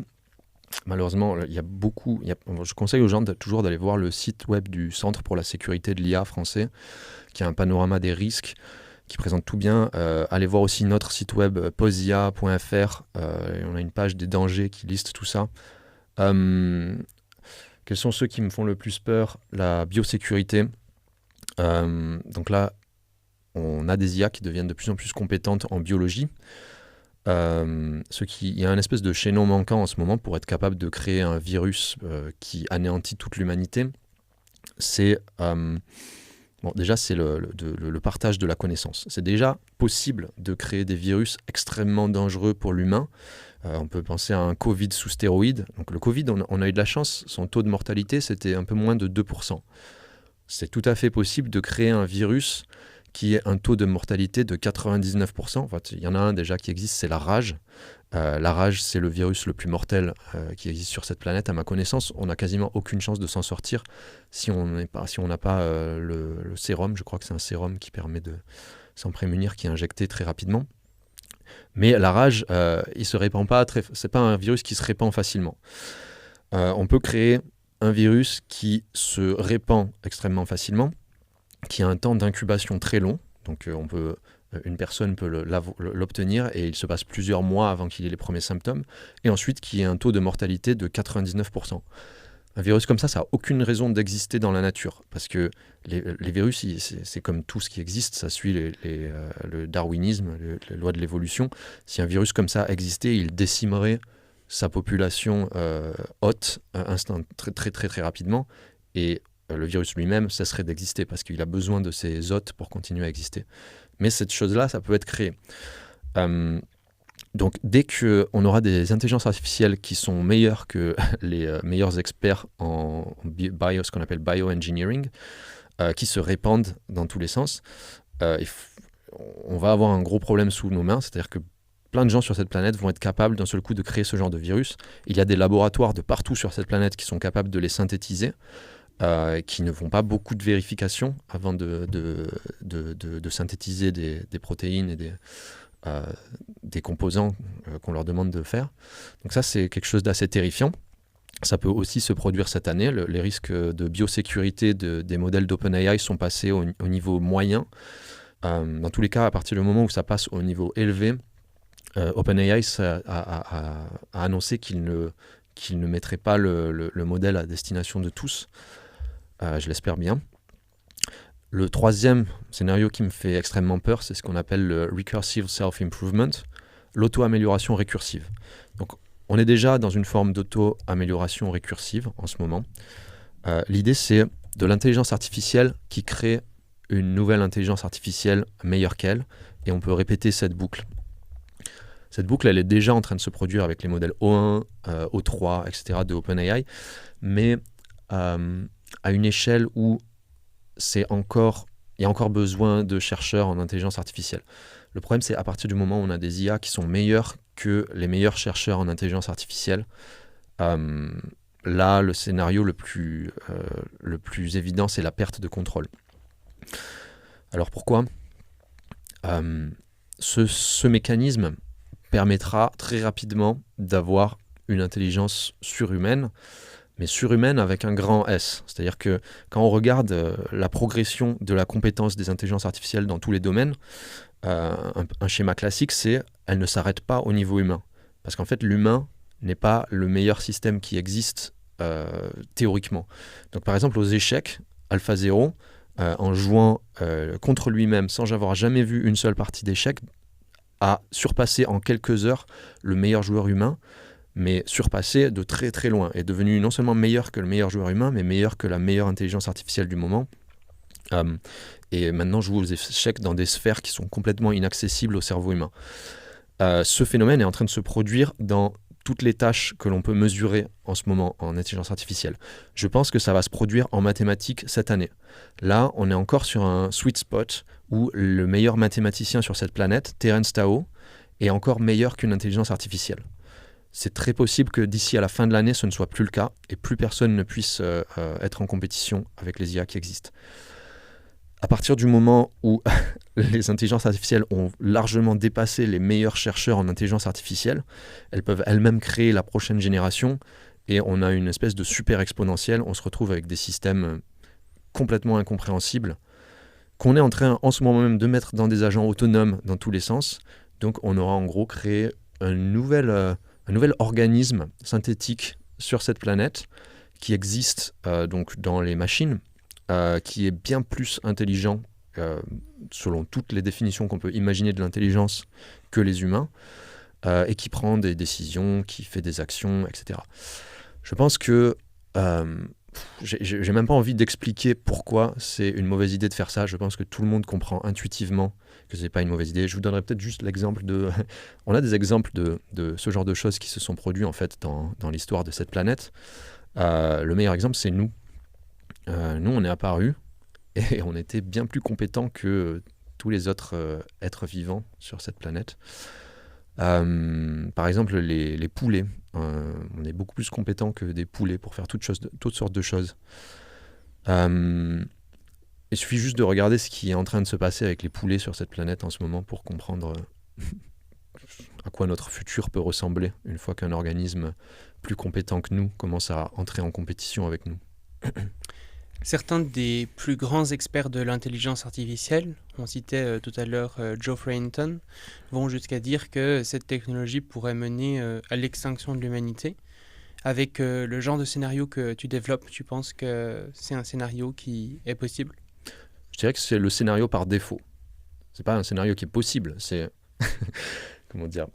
Malheureusement, je conseille aux gens toujours d'aller voir le site web du Centre pour la sécurité de l'IA français, qui a un panorama des risques, qui présente tout bien. Allez voir aussi notre site web posia.fr. On a une page des dangers qui liste tout ça. Quels sont ceux qui me font le plus peur? La biosécurité. Donc là, on a des IA qui deviennent de plus en plus compétentes en biologie. Il y a un espèce de chaînon manquant en ce moment pour être capable de créer un virus qui anéantit toute l'humanité. C'est déjà c'est le partage de la connaissance. C'est déjà possible de créer des virus extrêmement dangereux pour l'humain. On peut penser à un Covid sous stéroïdes. Donc le Covid, on a eu de la chance. Son taux de mortalité, c'était un peu moins de 2%. C'est tout à fait possible de créer un virus qui ait un taux de mortalité de 99%. En fait, il y en a un déjà qui existe, c'est la rage. La rage, c'est le virus le plus mortel qui existe sur cette planète. À ma connaissance, on n'a quasiment aucune chance de s'en sortir si on n'a pas le sérum. Je crois que c'est un sérum qui permet de s'en prémunir, qui est injecté très rapidement. Mais la rage, il se répand pas c'est pas un virus qui se répand facilement. On peut créer un virus qui se répand extrêmement facilement, qui a un temps d'incubation très long. Donc une personne peut l'obtenir et il se passe plusieurs mois avant qu'il ait les premiers symptômes. Et ensuite, qui a un taux de mortalité de 99%. Un virus comme ça n'a aucune raison d'exister dans la nature. Parce que les virus, c'est comme tout ce qui existe, ça suit le darwinisme, les lois de l'évolution. Si un virus comme ça existait, il décimerait sa population hôte très, très, très, très rapidement. Et le virus lui-même cesserait d'exister parce qu'il a besoin de ses hôtes pour continuer à exister. Mais cette chose-là, ça peut être créé. Donc, dès qu'on aura des intelligences artificielles qui sont meilleures que les meilleurs experts en ce qu'on appelle bioengineering, qui se répandent dans tous les sens, on va avoir un gros problème sous nos mains. C'est-à-dire que plein de gens sur cette planète vont être capables d'un seul coup de créer ce genre de virus. Il y a des laboratoires de partout sur cette planète qui sont capables de les synthétiser, qui ne font pas beaucoup de vérifications avant de synthétiser des protéines et des composants qu'on leur demande de faire. Donc ça, c'est quelque chose d'assez terrifiant. Ça peut aussi se produire cette année. Les risques de biosécurité des modèles d'OpenAI sont passés au niveau moyen. Dans tous les cas, à partir du moment où ça passe au niveau élevé, OpenAI a annoncé qu'il ne mettrait pas le modèle à destination de tous. Je l'espère bien. Le troisième scénario qui me fait extrêmement peur, c'est ce qu'on appelle le recursive self-improvement, l'auto-amélioration récursive. Donc, on est déjà dans une forme d'auto-amélioration récursive en ce moment. L'idée, c'est de l'intelligence artificielle qui crée une nouvelle intelligence artificielle meilleure qu'elle, et on peut répéter cette boucle. Cette boucle, elle est déjà en train de se produire avec les modèles O1, O3, etc. de OpenAI, mais à une échelle où il y a encore besoin de chercheurs en intelligence artificielle. Le problème, c'est à partir du moment où on a des IA qui sont meilleurs que les meilleurs chercheurs en intelligence artificielle, là, le scénario le plus évident, c'est la perte de contrôle. Alors pourquoi ? Ce mécanisme permettra très rapidement d'avoir une intelligence surhumaine, mais surhumaine avec un grand S. C'est-à-dire que quand on regarde la progression de la compétence des intelligences artificielles dans tous les domaines, un schéma classique, c'est elle ne s'arrête pas au niveau humain. Parce qu'en fait, l'humain n'est pas le meilleur système qui existe théoriquement. Donc par exemple, aux échecs, AlphaZero, en jouant contre lui-même sans avoir jamais vu une seule partie d'échecs, a surpassé en quelques heures le meilleur joueur humain, mais surpassé de très très loin, est devenu non seulement meilleur que le meilleur joueur humain, mais meilleur que la meilleure intelligence artificielle du moment. Et maintenant joue aux échecs dans des sphères qui sont complètement inaccessibles au cerveau humain. Ce phénomène est en train de se produire dans toutes les tâches que l'on peut mesurer en ce moment en intelligence artificielle. Je pense que ça va se produire en mathématiques cette année. Là, on est encore sur un sweet spot où le meilleur mathématicien sur cette planète, Terence Tao, est encore meilleur qu'une intelligence artificielle. C'est très possible que d'ici à la fin de l'année, ce ne soit plus le cas et plus personne ne puisse être en compétition avec les IA qui existent. À partir du moment où les intelligences artificielles ont largement dépassé les meilleurs chercheurs en intelligence artificielle, elles peuvent elles-mêmes créer la prochaine génération et on a une espèce de super exponentielle. On se retrouve avec des systèmes complètement incompréhensibles qu'on est en train en ce moment même de mettre dans des agents autonomes dans tous les sens. Donc on aura en gros créé un nouvel organisme synthétique sur cette planète qui existe donc dans les machines, qui est bien plus intelligent selon toutes les définitions qu'on peut imaginer de l'intelligence que les humains, et qui prend des décisions, qui fait des actions, etc. Je pense que j'ai même pas envie d'expliquer pourquoi c'est une mauvaise idée de faire ça. Je pense que tout le monde comprend intuitivement que c'est pas une mauvaise idée. Je vous donnerai peut-être juste l'exemple de... On a des exemples de ce genre de choses qui se sont produits en fait dans l'histoire de cette planète. Le meilleur exemple, c'est nous. Nous, on est apparus et on était bien plus compétents que tous les autres êtres vivants sur cette planète. Par exemple, les poulets. On est beaucoup plus compétents que des poulets pour faire toutes sortes de choses. Il suffit juste de regarder ce qui est en train de se passer avec les poulets sur cette planète en ce moment pour comprendre à quoi notre futur peut ressembler une fois qu'un organisme plus compétent que nous commence à entrer en compétition avec nous. Certains des plus grands experts de l'intelligence artificielle, on citait tout à l'heure Geoffrey Hinton, vont jusqu'à dire que cette technologie pourrait mener à l'extinction de l'humanité. Avec le genre de scénario que tu développes, tu penses que c'est un scénario qui est possible ? Je dirais que c'est le scénario par défaut. C'est pas un scénario qui est possible, c'est... Comment dire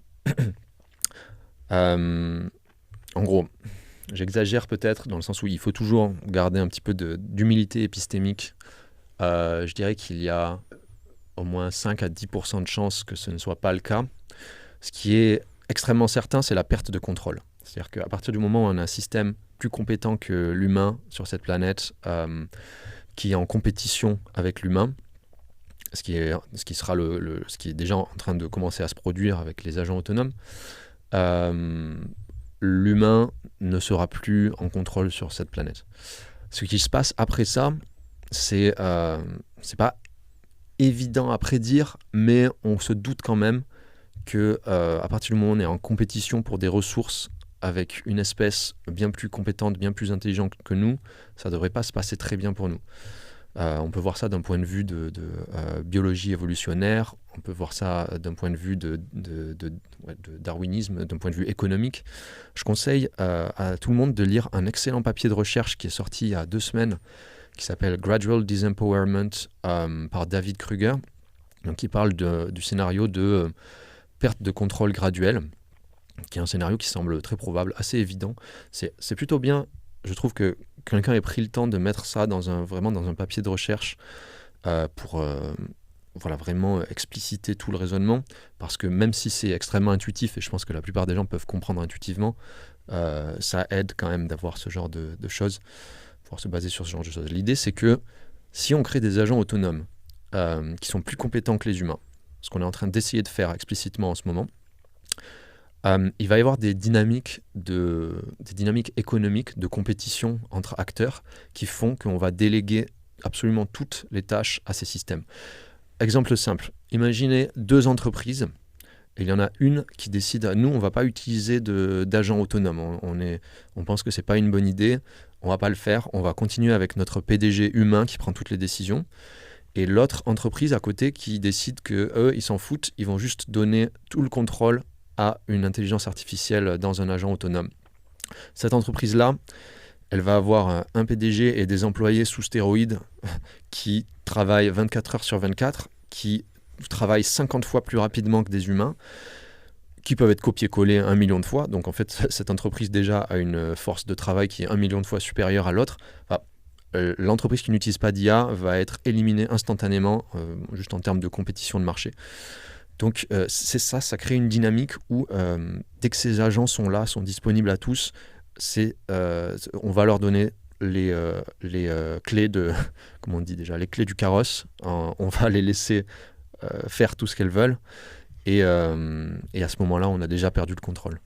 En gros... J'exagère peut-être dans le sens où il faut toujours garder un petit peu d'humilité épistémique. Je dirais qu'il y a au moins 5 à 10% de chances que ce ne soit pas le cas. Ce qui est extrêmement certain, c'est la perte de contrôle. C'est-à-dire qu'à partir du moment où on a un système plus compétent que l'humain sur cette planète, qui est en compétition avec l'humain, ce qui est déjà en train de commencer à se produire avec les agents autonomes, l'humain ne sera plus en contrôle sur cette planète. Ce qui se passe après ça, c'est pas évident à prédire, mais on se doute quand même que à partir du moment où on est en compétition pour des ressources avec une espèce bien plus compétente, bien plus intelligente que nous, ça devrait pas se passer très bien pour nous. On peut voir ça d'un point de vue de biologie évolutionnaire, on peut voir ça d'un point de vue de darwinisme, d'un point de vue économique. Je conseille à tout le monde de lire un excellent papier de recherche qui est sorti il y a 2 semaines, qui s'appelle Gradual Disempowerment par David Kruger, donc qui parle du scénario de perte de contrôle graduelle, qui est un scénario qui semble très probable, assez évident. C'est plutôt bien, je trouve que quelqu'un ait pris le temps de mettre ça vraiment dans un papier de recherche pour vraiment expliciter tout le raisonnement, parce que même si c'est extrêmement intuitif, et je pense que la plupart des gens peuvent comprendre intuitivement, ça aide quand même d'avoir ce genre de choses, pouvoir se baser sur ce genre de choses. L'idée, c'est que si on crée des agents autonomes qui sont plus compétents que les humains, ce qu'on est en train d'essayer de faire explicitement en ce moment, il va y avoir des dynamiques économiques de compétition entre acteurs qui font qu'on va déléguer absolument toutes les tâches à ces systèmes. Exemple simple, imaginez 2 entreprises, et il y en a une qui décide, nous on ne va pas utiliser d'agents autonomes, on pense que ce n'est pas une bonne idée, on ne va pas le faire, on va continuer avec notre PDG humain qui prend toutes les décisions, et l'autre entreprise à côté qui décide qu'eux ils s'en foutent, ils vont juste donner tout le contrôle à une intelligence artificielle dans un agent autonome. Cette entreprise-là, elle va avoir un PDG et des employés sous stéroïdes qui travaillent 24 heures sur 24, qui travaillent 50 fois plus rapidement que des humains, qui peuvent être copiés-collés 1 million de fois. Donc en fait, cette entreprise déjà a une force de travail qui est 1 million de fois supérieure à l'autre. L'entreprise qui n'utilise pas d'IA va être éliminée instantanément, juste en termes de compétition de marché. Donc c'est ça crée une dynamique où dès que ces agents sont là, sont disponibles à tous, on va leur donner les clés de, comment on dit déjà, les clés du carrosse. On va les laisser faire tout ce qu'elles veulent. Et à ce moment-là, on a déjà perdu le contrôle.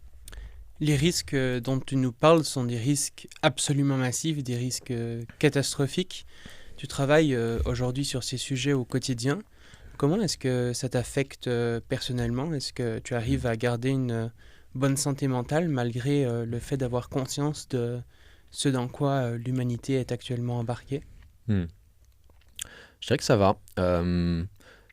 Les risques dont tu nous parles sont des risques absolument massifs, des risques catastrophiques. Tu travailles aujourd'hui sur ces sujets au quotidien. Comment est-ce que ça t'affecte personnellement? Est-ce que tu arrives à garder une bonne santé mentale malgré le fait d'avoir conscience de ce dans quoi l'humanité est actuellement embarquée? Hmm. Je dirais que ça va.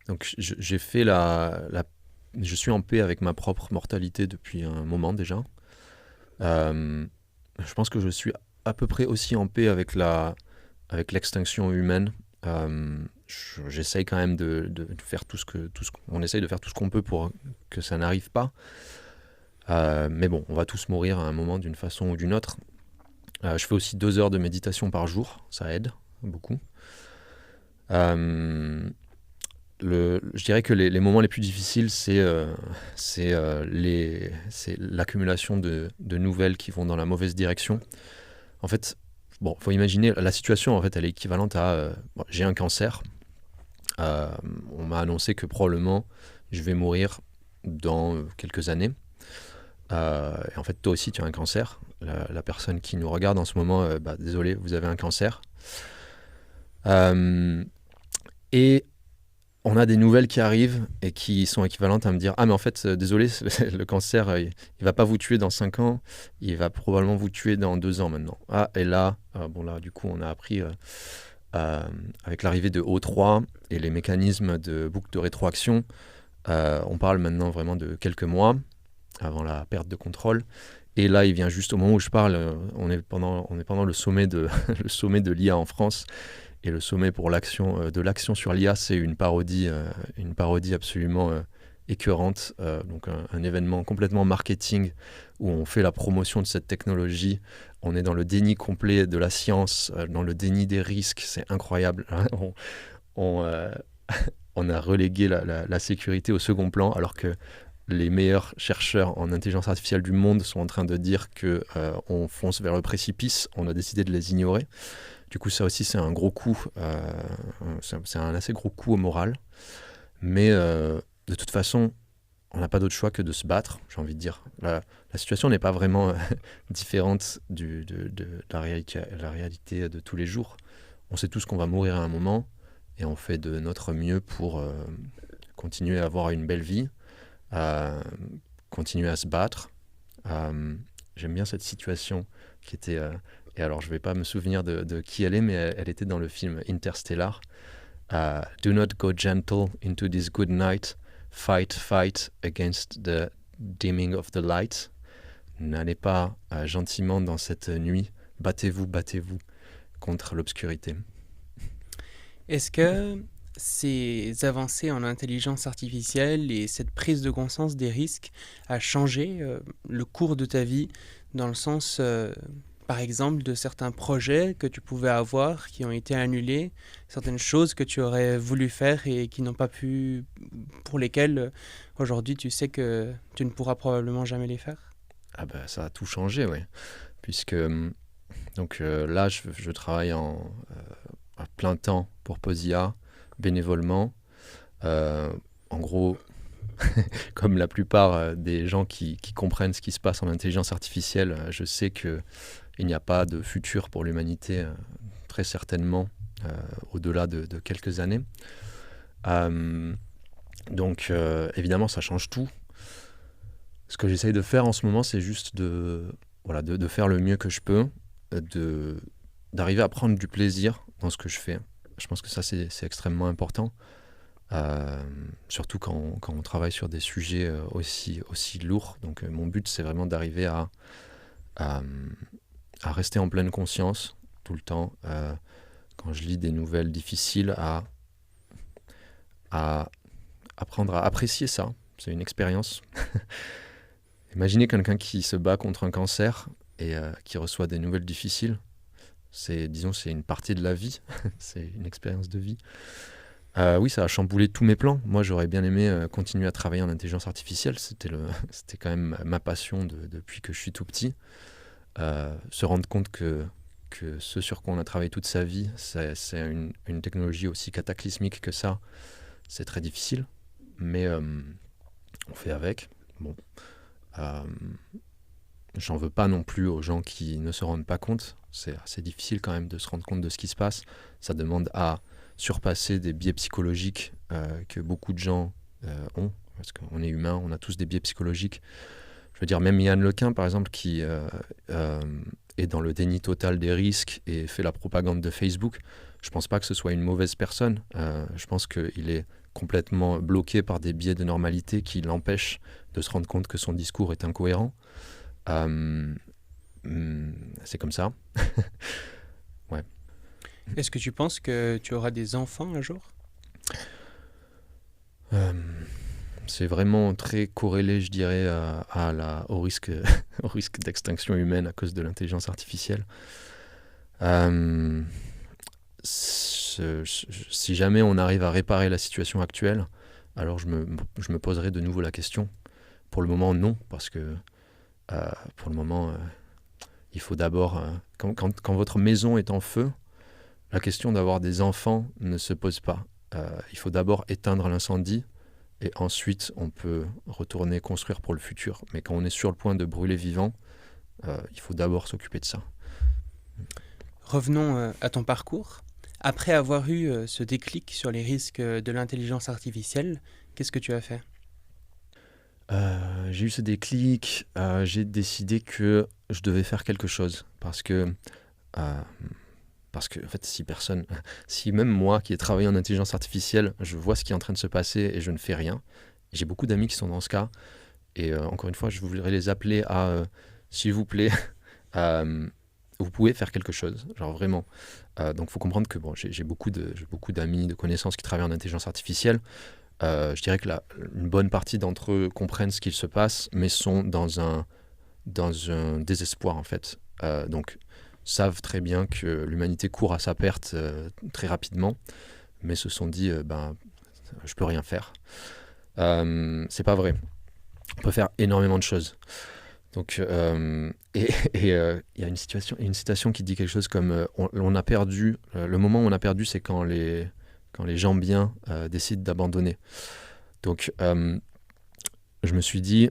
Donc j'ai fait je suis en paix avec ma propre mortalité depuis un moment déjà. Je pense que je suis à peu près aussi en paix avec l'extinction humaine. J'essaye quand même de faire on essaye de faire tout ce qu'on peut pour que ça n'arrive pas. Mais bon, on va tous mourir à un moment d'une façon ou d'une autre. Je fais aussi 2 heures de méditation par jour, ça aide beaucoup. Je dirais que les moments les plus difficiles, c'est l'accumulation de nouvelles qui vont dans la mauvaise direction. En fait, bon, faut imaginer, la situation, en fait, elle est équivalente à j'ai un cancer. On m'a annoncé que probablement je vais mourir dans quelques années. Et en fait, toi aussi, tu as un cancer. La personne qui nous regarde en ce moment, désolé, vous avez un cancer. Et on a des nouvelles qui arrivent et qui sont équivalentes à me dire « Ah, mais en fait, désolé, le cancer, il va pas vous tuer dans 5 ans, il va probablement vous tuer dans 2 ans maintenant. » Ah, et là, là, du coup, on a appris, avec l'arrivée de O3 et les mécanismes de boucle de rétroaction, on parle maintenant vraiment de quelques mois avant la perte de contrôle. Et là, il vient juste au moment où je parle, on est pendant le sommet de l'IA en France. Et le sommet pour de l'action sur l'IA, c'est une parodie absolument écœurante. Donc un événement complètement marketing où on fait la promotion de cette technologie. On est dans le déni complet de la science, dans le déni des risques. C'est incroyable. On a relégué la sécurité au second plan, alors que les meilleurs chercheurs en intelligence artificielle du monde sont en train de dire qu'on fonce vers le précipice. On a décidé de les ignorer. Du coup, ça aussi, c'est un gros coup. C'est un assez gros coup au moral. Mais de toute façon, on n'a pas d'autre choix que de se battre, j'ai envie de dire. La situation n'est pas vraiment différente de la réalité de tous les jours. On sait tous qu'on va mourir à un moment et on fait de notre mieux pour continuer à avoir une belle vie, continuer à se battre. J'aime bien cette situation qui était... et alors, je ne vais pas me souvenir de qui elle est, mais elle était dans le film Interstellar. Do not go gentle into this good night. Fight against the dimming of the light. N'allez pas gentiment dans cette nuit. Battez-vous contre l'obscurité. Est-ce que ces avancées en intelligence artificielle et cette prise de conscience des risques a changé le cours de ta vie, dans le sens, par exemple, de certains projets que tu pouvais avoir qui ont été annulés, certaines choses que tu aurais voulu faire et qui n'ont pas pu, pour lesquelles aujourd'hui tu sais que tu ne pourras probablement jamais les faire? Ah bah ça a tout changé, ouais. Puisque là, je travaille à plein temps pour Posia, bénévolement. En gros, comme la plupart des gens qui comprennent ce qui se passe en intelligence artificielle, je sais qu'il n'y a pas de futur pour l'humanité, très certainement, au-delà de quelques années. Donc, évidemment, ça change tout. Ce que j'essaye de faire en ce moment, c'est juste de faire le mieux que je peux, d'arriver à prendre du plaisir dans ce que je fais. Je pense que ça, c'est extrêmement important. Surtout quand on travaille sur des sujets aussi lourds. Donc mon but, c'est vraiment d'arriver à rester en pleine conscience tout le temps. Quand je lis des nouvelles difficiles, à apprendre à apprécier ça. C'est une expérience. Imaginez quelqu'un qui se bat contre un cancer et qui reçoit des nouvelles difficiles. C'est une partie de la vie. C'est une expérience de vie. Oui, ça a chamboulé tous mes plans. Moi, j'aurais bien aimé continuer à travailler en intelligence artificielle. C'était quand même ma passion depuis que je suis tout petit. Se rendre compte que que ce sur quoi on a travaillé toute sa vie, c'est une technologie aussi cataclysmique que ça, c'est très difficile, mais on fait avec. Bon, euh, j'en veux pas non plus aux gens qui ne se rendent pas compte. C'est assez difficile quand même de se rendre compte de ce qui se passe. Ça demande à surpasser des biais psychologiques que beaucoup de gens ont, parce qu'on est humain, on a tous des biais psychologiques. Je veux dire, même Yann Lequin, par exemple, qui est dans le déni total des risques et fait la propagande de Facebook, je pense pas que ce soit une mauvaise personne. Je pense qu'il est complètement bloqué par des biais de normalité qui l'empêchent de se rendre compte que son discours est incohérent. C'est comme ça. Ouais. Est-ce que tu penses que tu auras des enfants un jour? C'est vraiment très corrélé, je dirais, au risque, au risque d'extinction humaine à cause de l'intelligence artificielle. Si jamais on arrive à réparer la situation actuelle, alors je me poserai de nouveau la question. Pour le moment, non, parce que pour le moment, il faut d'abord... quand votre maison est en feu, la question d'avoir des enfants ne se pose pas. Il faut d'abord éteindre l'incendie, et ensuite on peut retourner construire pour le futur. Mais quand on est sur le point de brûler vivant, il faut d'abord s'occuper de ça. Revenons à ton parcours. Après avoir eu ce déclic sur les risques de l'intelligence artificielle, qu'est-ce que tu as fait? J'ai eu ce déclic, j'ai décidé que je devais faire quelque chose parce que en fait si même moi qui ai travaillé en intelligence artificielle, je vois ce qui est en train de se passer et je ne fais rien. J'ai beaucoup d'amis qui sont dans ce cas et encore une fois, je voudrais les appeler à s'il vous plaît, vous pouvez faire quelque chose, genre vraiment. Donc, il faut comprendre que bon, j'ai beaucoup d'amis, de connaissances qui travaillent en intelligence artificielle. Je dirais que une bonne partie d'entre eux comprennent ce qu'il se passe, mais sont dans un désespoir en fait. Donc, savent très bien que l'humanité court à sa perte très rapidement, mais se sont dit, je peux rien faire. C'est pas vrai. On peut faire énormément de choses. Donc, il y a une citation qui dit quelque chose comme on a perdu. Le moment où on a perdu, c'est quand les gens bien décident d'abandonner. Donc, je me suis dit,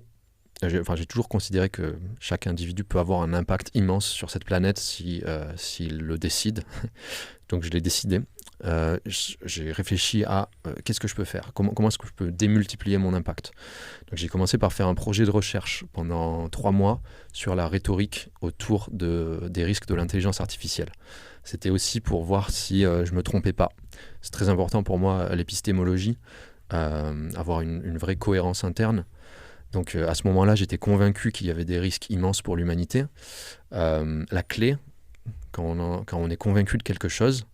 j'ai toujours considéré que chaque individu peut avoir un impact immense sur cette planète s'il le décide. Donc, je l'ai décidé. J'ai réfléchi à qu'est-ce que je peux faire, comment est-ce que je peux démultiplier mon impact. Donc j'ai commencé par faire un projet de recherche pendant 3 mois sur la rhétorique autour des risques de l'intelligence artificielle. C'était aussi pour voir si je me trompais pas. C'est très important pour moi l'épistémologie, avoir une vraie cohérence interne. Donc à ce moment-là, j'étais convaincu qu'il y avait des risques immenses pour l'humanité. La clé, quand on est convaincu de quelque chose,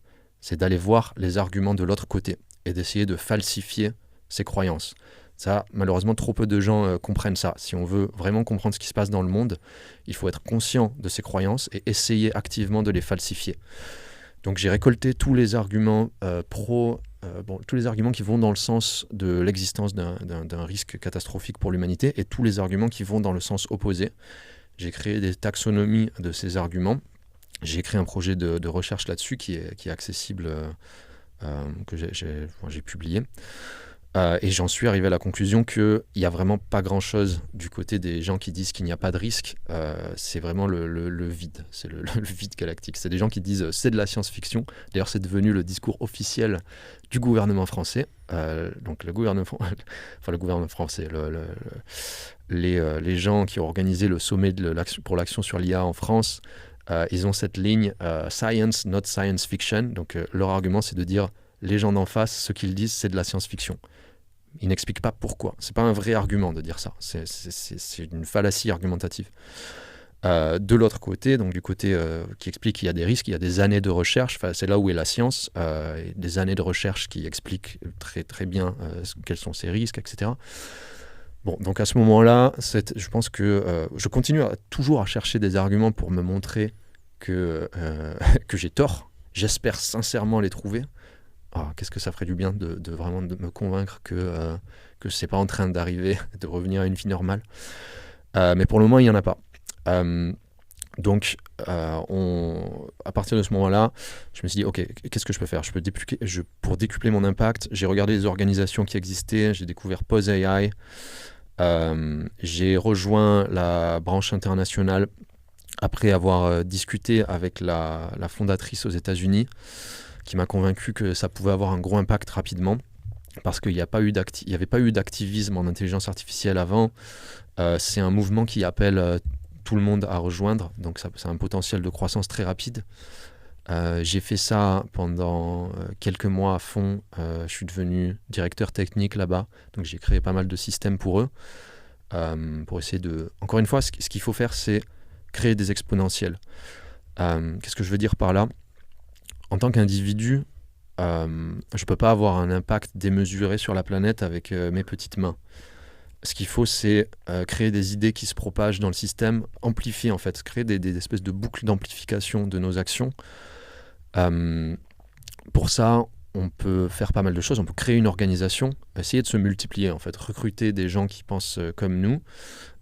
c'est d'aller voir les arguments de l'autre côté et d'essayer de falsifier ses croyances. Ça, malheureusement, trop peu de gens comprennent ça. Si on veut vraiment comprendre ce qui se passe dans le monde, il faut être conscient de ses croyances et essayer activement de les falsifier. Donc j'ai récolté tous les arguments tous les arguments qui vont dans le sens de l'existence d'un risque catastrophique pour l'humanité et tous les arguments qui vont dans le sens opposé. J'ai créé des taxonomies de ces arguments. J'ai créé un projet de recherche là-dessus qui est accessible, que j'ai publié. Et j'en suis arrivé à la conclusion qu'il n'y a vraiment pas grand-chose du côté des gens qui disent qu'il n'y a pas de risque. C'est vraiment le vide, c'est le vide galactique. C'est des gens qui disent c'est de la science-fiction. D'ailleurs, c'est devenu le discours officiel du gouvernement français. Donc le gouvernement français, les gens qui ont organisé le sommet pour l'action sur l'IA en France, ils ont cette ligne science, not science fiction. Donc leur argument, c'est de dire les gens d'en face, ce qu'ils disent, c'est de la science-fiction. Ils n'expliquent pas pourquoi. C'est pas un vrai argument de dire ça. C'est une fallacie argumentative. De l'autre côté, donc du côté qui explique qu'il y a des risques, il y a des années de recherche. C'est là où est la science, des années de recherche qui expliquent très très bien quels sont ces risques, etc. Bon, donc à ce moment-là, je pense que je continue toujours à chercher des arguments pour me montrer que j'ai tort. J'espère sincèrement les trouver. Qu'est-ce que ça ferait du bien de vraiment de me convaincre que c'est pas en train d'arriver, de revenir à une vie normale. Mais pour le moment, il n'y en a pas. Donc, à partir de ce moment-là, je me suis dit, ok, qu'est-ce que je peux faire? Pour décupler mon impact, j'ai regardé les organisations qui existaient, j'ai découvert Pose AI, j'ai rejoint la branche internationale après avoir discuté avec la fondatrice aux États-Unis, qui m'a convaincu que ça pouvait avoir un gros impact rapidement, parce qu'il n'y avait pas eu d'activisme en intelligence artificielle avant. C'est un mouvement qui appelle tout le monde à rejoindre, donc c'est un potentiel de croissance très rapide. J'ai fait ça pendant quelques mois à fond. Je suis devenu directeur technique là-bas, donc j'ai créé pas mal de systèmes pour eux, pour essayer de... Encore une fois, ce qu'il faut faire, c'est créer des exponentiels. Qu'est-ce que je veux dire par là? En tant qu'individu, je ne peux pas avoir un impact démesuré sur la planète avec mes petites mains. Ce qu'il faut, c'est créer des idées qui se propagent dans le système, amplifier en fait, créer des espèces de boucles d'amplification de nos actions. Pour ça, on peut faire pas mal de choses. On peut créer une organisation, essayer de se multiplier en fait, recruter des gens qui pensent comme nous,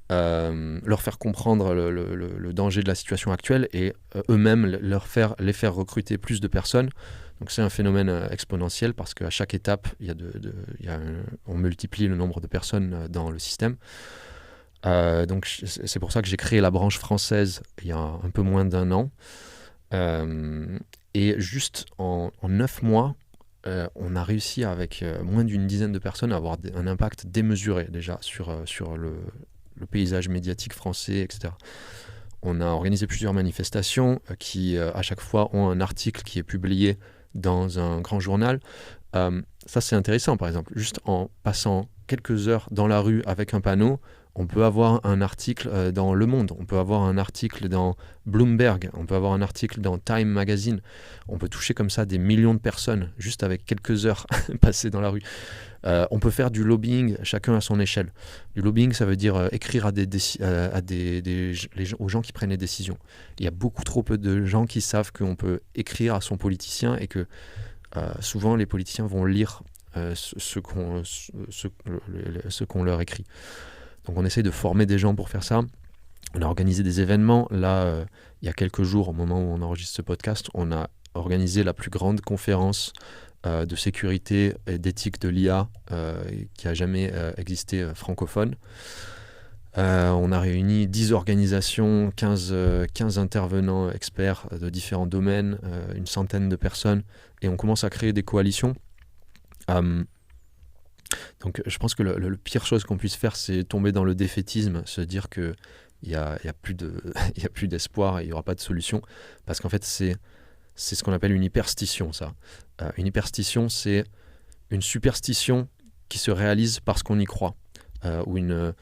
leur faire comprendre le danger de la situation actuelle et eux-mêmes les faire recruter plus de personnes. Donc c'est un phénomène exponentiel parce qu'à chaque étape, on multiplie le nombre de personnes dans le système. Donc c'est pour ça que j'ai créé la branche française il y a un peu moins d'1 an. Et juste en 9 mois, on a réussi avec moins d'une dizaine de personnes à avoir un impact démesuré déjà sur le paysage médiatique français, etc. On a organisé plusieurs manifestations qui, à chaque fois, ont un article qui est publié dans un grand journal. Ça, c'est intéressant, par exemple. Juste en passant quelques heures dans la rue avec un panneau, on peut avoir un article dans Le Monde, on peut avoir un article dans Bloomberg, on peut avoir un article dans Time Magazine. On peut toucher comme ça des millions de personnes, juste avec quelques heures passées dans la rue. On peut faire du lobbying, chacun à son échelle. Du lobbying, ça veut dire écrire aux gens qui prennent les décisions. Il y a beaucoup trop peu de gens qui savent qu'on peut écrire à son politicien et que souvent les politiciens vont lire ce qu'on leur écrit. Donc on essaie de former des gens pour faire ça. On a organisé des événements. Là, il y a quelques jours, au moment où on enregistre ce podcast, on a organisé la plus grande conférence de sécurité et d'éthique de l'IA qui a jamais existé francophone. On a réuni 10 organisations, 15 intervenants experts de différents domaines, une centaine de personnes, et on commence à créer des coalitions. Donc je pense que le pire chose qu'on puisse faire, c'est tomber dans le défaitisme, se dire qu'il n'y a plus d'espoir et il n'y aura pas de solution, parce qu'en fait c'est ce qu'on appelle une hyperstition, ça. Une hyperstition, c'est une superstition qui se réalise parce qu'on y croit, ou une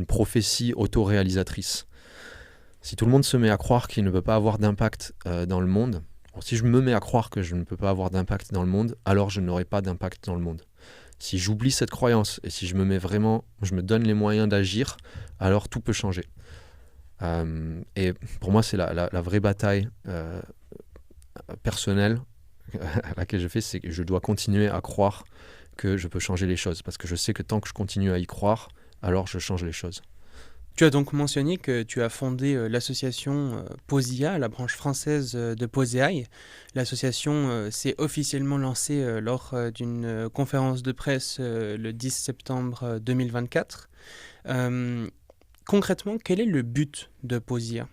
prophétie autoréalisatrice. Si tout le monde se met à croire qu'il ne peut pas avoir d'impact dans le monde, si je me mets à croire que je ne peux pas avoir d'impact dans le monde, alors je n'aurai pas d'impact dans le monde. Si j'oublie cette croyance et si je me donne les moyens d'agir, alors tout peut changer. Et pour moi, c'est la vraie bataille personnelle à laquelle je fais, c'est que je dois continuer à croire que je peux changer les choses, parce que je sais que tant que je continue à y croire, alors je change les choses. Tu as donc mentionné que tu as fondé l'association POSIA, la branche française de Pose AI. L'association s'est officiellement lancée lors d'une conférence de presse le 10 septembre 2024. Concrètement, quel est le but de POSIA ?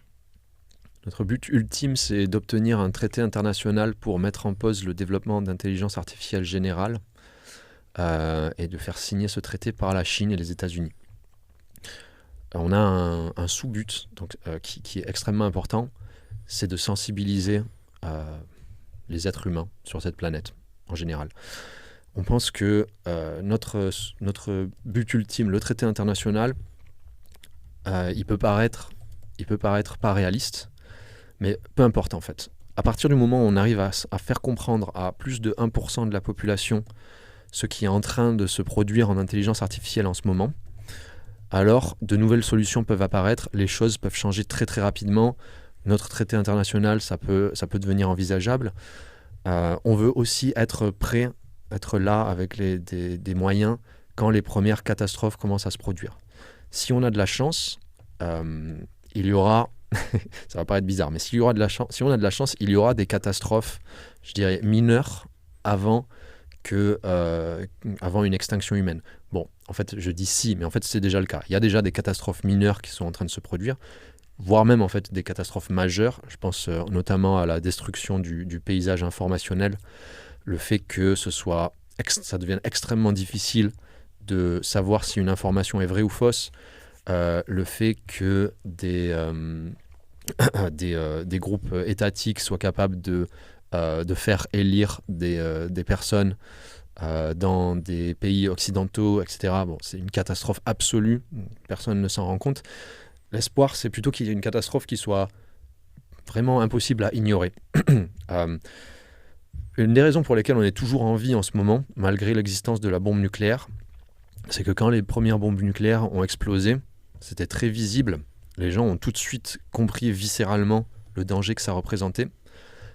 Notre but ultime, c'est d'obtenir un traité international pour mettre en pause le développement d'intelligence artificielle générale et de faire signer ce traité par la Chine et les États-Unis. On a un sous-but qui est extrêmement important, c'est de sensibiliser les êtres humains sur cette planète en général. On pense que notre but ultime, le traité international, il peut paraître pas réaliste, mais peu importe en fait. À partir du moment où on arrive à faire comprendre à plus de 1% de la population ce qui est en train de se produire en intelligence artificielle en ce moment, alors de nouvelles solutions peuvent apparaître, les choses peuvent changer très très rapidement. Notre traité international, ça peut devenir envisageable. On veut aussi être prêt, être là avec des moyens quand les premières catastrophes commencent à se produire. Si on a de la chance, il y aura Ça va paraître bizarre, mais si on a de la chance, il y aura des catastrophes, je dirais, mineures avant une extinction humaine. Bon, en fait, je dis si, mais en fait, c'est déjà le cas. Il y a déjà des catastrophes mineures qui sont en train de se produire, voire même en fait des catastrophes majeures. Je pense notamment à la destruction du paysage informationnel, le fait que ça devienne extrêmement difficile de savoir si une information est vraie ou fausse, le fait que des groupes étatiques soient capables de faire élire des personnes dans des pays occidentaux, etc. Bon, c'est une catastrophe absolue, personne ne s'en rend compte. L'espoir, c'est plutôt qu'il y ait une catastrophe qui soit vraiment impossible à ignorer. Une des raisons pour lesquelles on est toujours en vie en ce moment, malgré l'existence de la bombe nucléaire, c'est que quand les premières bombes nucléaires ont explosé, c'était très visible. Les gens ont tout de suite compris viscéralement le danger que ça représentait.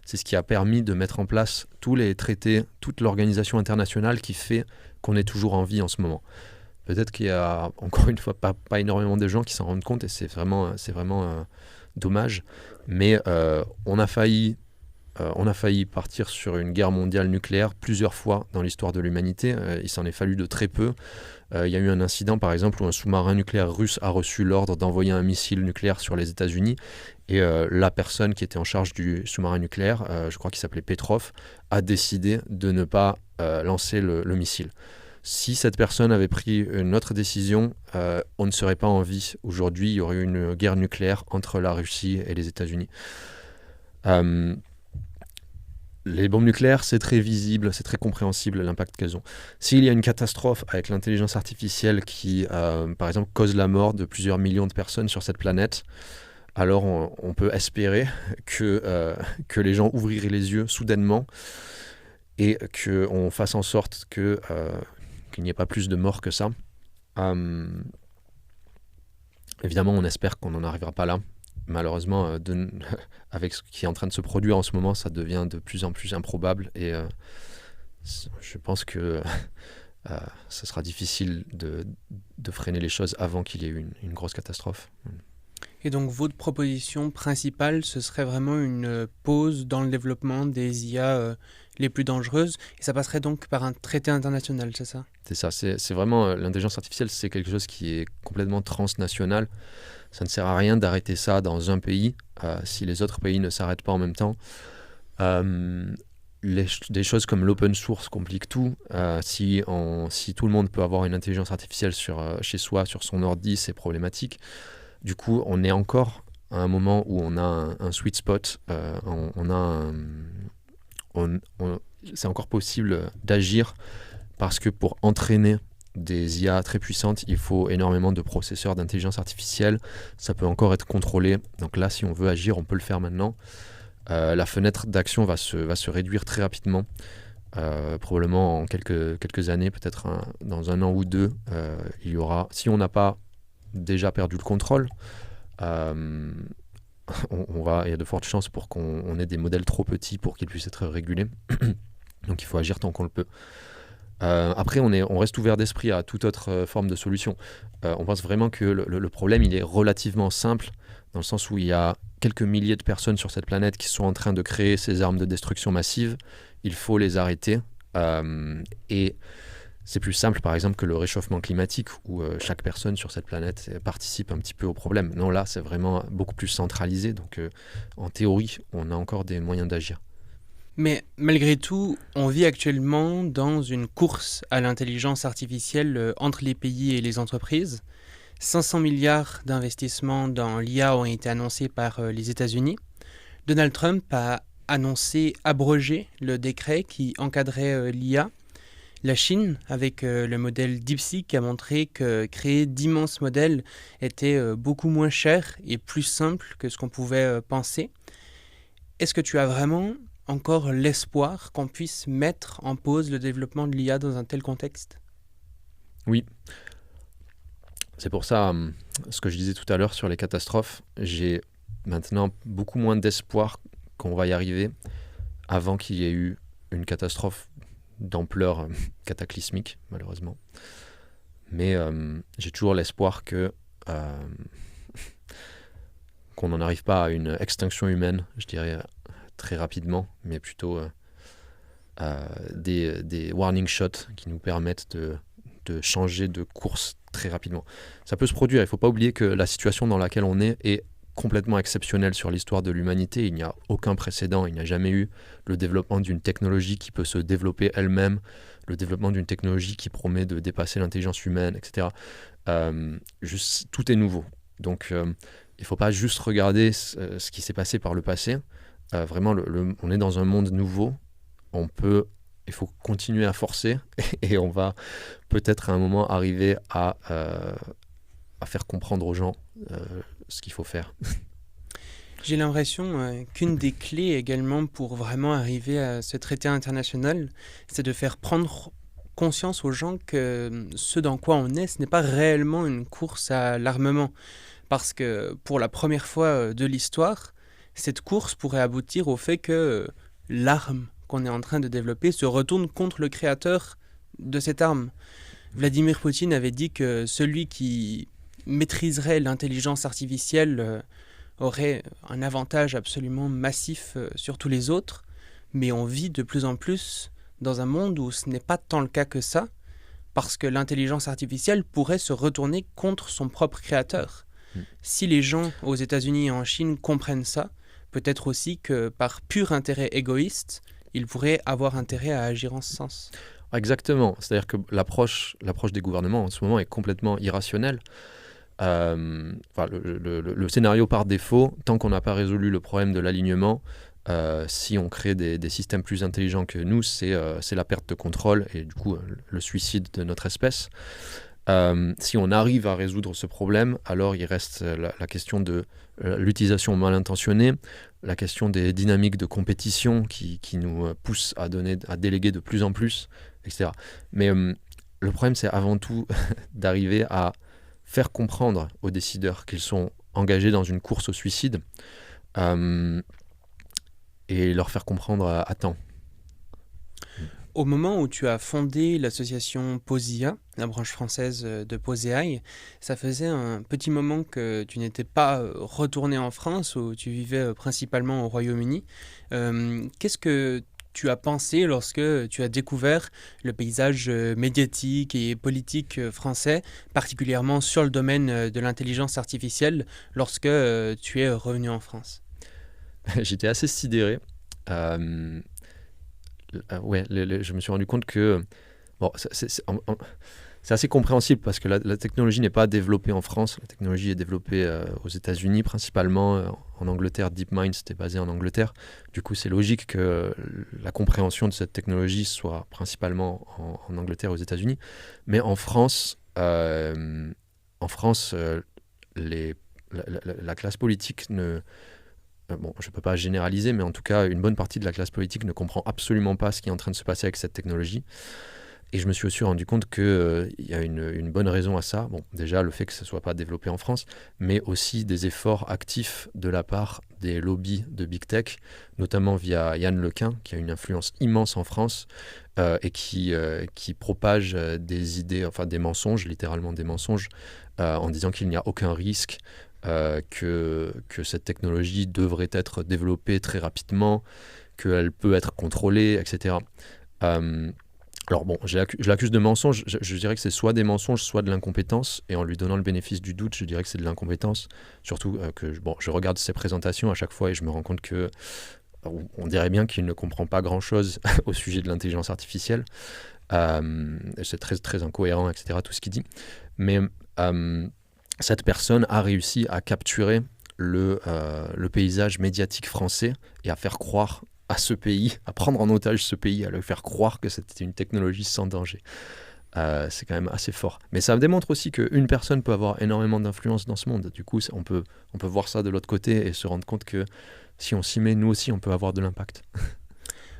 C'est ce qui a permis de mettre en place tous les traités, toute l'organisation internationale qui fait qu'on est toujours en vie en ce moment. Peut-être qu'il y a, encore une fois, pas énormément de gens qui s'en rendent compte et c'est vraiment dommage. Mais on a failli partir sur une guerre mondiale nucléaire plusieurs fois dans l'histoire de l'humanité. Il s'en est fallu de très peu. Il y a eu un incident, par exemple, où un sous-marin nucléaire russe a reçu l'ordre d'envoyer un missile nucléaire sur les États-Unis. Et la personne qui était en charge du sous-marin nucléaire, je crois qu'il s'appelait Petrov, a décidé de ne pas lancer le missile. Si cette personne avait pris une autre décision, on ne serait pas en vie. Aujourd'hui, il y aurait eu une guerre nucléaire entre la Russie et les États-Unis. Les bombes nucléaires, c'est très visible, c'est très compréhensible l'impact qu'elles ont. S'il y a une catastrophe avec l'intelligence artificielle qui, par exemple, cause la mort de plusieurs millions de personnes sur cette planète, alors on peut espérer que les gens ouvriraient les yeux soudainement et qu'on fasse en sorte qu'il n'y ait pas plus de morts que ça. Évidemment, on espère qu'on n'en arrivera pas là. Malheureusement, avec ce qui est en train de se produire en ce moment, ça devient de plus en plus improbable et je pense que ce sera difficile de freiner les choses avant qu'il y ait eu une grosse catastrophe. Et donc votre proposition principale, ce serait vraiment une pause dans le développement des IA les plus dangereuses, et ça passerait donc par un traité international, c'est ça ? C'est ça, c'est vraiment l'intelligence artificielle, c'est quelque chose qui est complètement transnational. Ça ne sert à rien d'arrêter ça dans un pays si les autres pays ne s'arrêtent pas en même temps. Des choses comme l'open source compliquent tout. Si tout le monde peut avoir une intelligence artificielle chez soi, sur son ordi, c'est problématique. Du coup, on est encore à un moment où on a un sweet spot. C'est encore possible d'agir parce que pour entraîner des IA très puissantes, il faut énormément de processeurs d'intelligence artificielle. Ça peut encore être contrôlé. Donc là, si on veut agir, on peut le faire maintenant. La fenêtre d'action va se réduire très rapidement. Probablement en quelques années, peut-être dans un an ou deux, il y aura, si on n'a pas déjà perdu le contrôle, il y a de fortes chances pour qu'on ait des modèles trop petits pour qu'ils puissent être régulés. Donc il faut agir tant qu'on le peut. Après, on reste ouvert d'esprit à toute autre forme de solution. On pense vraiment que le problème, il est relativement simple, dans le sens où il y a quelques milliers de personnes sur cette planète qui sont en train de créer ces armes de destruction massive. Il faut les arrêter. Et c'est plus simple, par exemple, que le réchauffement climatique, où chaque personne sur cette planète participe un petit peu au problème. Non, là, c'est vraiment beaucoup plus centralisé. Donc, en théorie, on a encore des moyens d'agir. Mais malgré tout, on vit actuellement dans une course à l'intelligence artificielle entre les pays et les entreprises. 500 milliards d'investissements dans l'IA ont été annoncés par les États-Unis. Donald Trump a annoncé abroger le décret qui encadrait l'IA. La Chine, avec le modèle DeepSeek, a montré que créer d'immenses modèles était beaucoup moins cher et plus simple que ce qu'on pouvait penser. Est-ce que tu as vraiment encore l'espoir qu'on puisse mettre en pause le développement de l'IA dans un tel contexte ? Oui. C'est pour ça, ce que je disais tout à l'heure sur les catastrophes, j'ai maintenant beaucoup moins d'espoir qu'on va y arriver avant qu'il y ait eu une catastrophe d'ampleur cataclysmique, malheureusement. Mais j'ai toujours l'espoir qu'on n'en arrive pas à une extinction humaine, je dirais très rapidement, mais plutôt des warning shots qui nous permettent de changer de course très rapidement. Ça peut se produire, il ne faut pas oublier que la situation dans laquelle on est complètement exceptionnelle sur l'histoire de l'humanité. Il n'y a aucun précédent, il n'y a jamais eu le développement d'une technologie qui peut se développer elle-même, le développement d'une technologie qui promet de dépasser l'intelligence humaine, etc. Tout est nouveau. Donc il ne faut pas juste regarder ce qui s'est passé par le passé. Vraiment, on est dans un monde nouveau. Il faut continuer à forcer et on va peut-être à un moment arriver à faire comprendre aux gens ce qu'il faut faire. J'ai l'impression qu'une des clés également pour vraiment arriver à ce traité international, c'est de faire prendre conscience aux gens que ce dans quoi on est, ce n'est pas réellement une course à l'armement. Parce que pour la première fois de l'histoire, cette course pourrait aboutir au fait que l'arme qu'on est en train de développer se retourne contre le créateur de cette arme. Vladimir Poutine avait dit que celui qui maîtriserait l'intelligence artificielle aurait un avantage absolument massif sur tous les autres, mais on vit de plus en plus dans un monde où ce n'est pas tant le cas que ça, parce que l'intelligence artificielle pourrait se retourner contre son propre créateur. Si les gens aux États-Unis et en Chine comprennent ça, peut-être aussi que par pur intérêt égoïste, ils pourraient avoir intérêt à agir en ce sens. Exactement, c'est-à-dire que l'approche des gouvernements en ce moment est complètement irrationnelle. Le scénario par défaut, tant qu'on n'a pas résolu le problème de l'alignement, si on crée des systèmes plus intelligents que nous, c'est la perte de contrôle et du coup le suicide de notre espèce. Si on arrive à résoudre ce problème, alors il reste la question de l'utilisation mal intentionnée, la question des dynamiques de compétition qui nous poussent à déléguer de plus en plus, etc. Mais le problème, c'est avant tout d'arriver à faire comprendre aux décideurs qu'ils sont engagés dans une course au suicide et leur faire comprendre à temps. Au moment où tu as fondé l'association Posia, la branche française de Poséaille, ça faisait un petit moment que tu n'étais pas retourné en France, où tu vivais principalement au Royaume-Uni. Qu'est-ce que tu as pensé lorsque tu as découvert le paysage médiatique et politique français, particulièrement sur le domaine de l'intelligence artificielle, lorsque tu es revenu en France? J'étais assez sidéré. Je me suis rendu compte que c'est assez compréhensible parce que la technologie n'est pas développée en France. La technologie est développée aux États-Unis principalement. En Angleterre, DeepMind c'était basé en Angleterre. Du coup, c'est logique que la compréhension de cette technologie soit principalement en Angleterre, aux États-Unis. Mais en France, la classe politique ne... je ne peux pas généraliser, mais en tout cas, une bonne partie de la classe politique ne comprend absolument pas ce qui est en train de se passer avec cette technologie. Et je me suis aussi rendu compte qu'il y a une bonne raison à ça. Bon, déjà, le fait que ça ne soit pas développé en France, mais aussi des efforts actifs de la part des lobbies de Big Tech, notamment via Yann Lequin, qui a une influence immense en France et qui propage des idées, enfin des mensonges, littéralement des mensonges, en disant qu'il n'y a aucun risque, que cette technologie devrait être développée très rapidement, qu'elle peut être contrôlée, etc. Alors bon, je l'accuse de mensonge. Je dirais que c'est soit des mensonges, soit de l'incompétence. Et en lui donnant le bénéfice du doute, je dirais que c'est de l'incompétence. Surtout que je regarde ses présentations à chaque fois et je me rends compte que on dirait bien qu'il ne comprend pas grand-chose au sujet de l'intelligence artificielle. C'est très, très incohérent, etc., tout ce qu'il dit. Mais cette personne a réussi à capturer le paysage médiatique français et à faire croire à ce pays, à prendre en otage ce pays, à le faire croire que c'était une technologie sans danger. C'est quand même assez fort. Mais ça démontre aussi qu'une personne peut avoir énormément d'influence dans ce monde. Du coup, on peut voir ça de l'autre côté et se rendre compte que si on s'y met, nous aussi, on peut avoir de l'impact.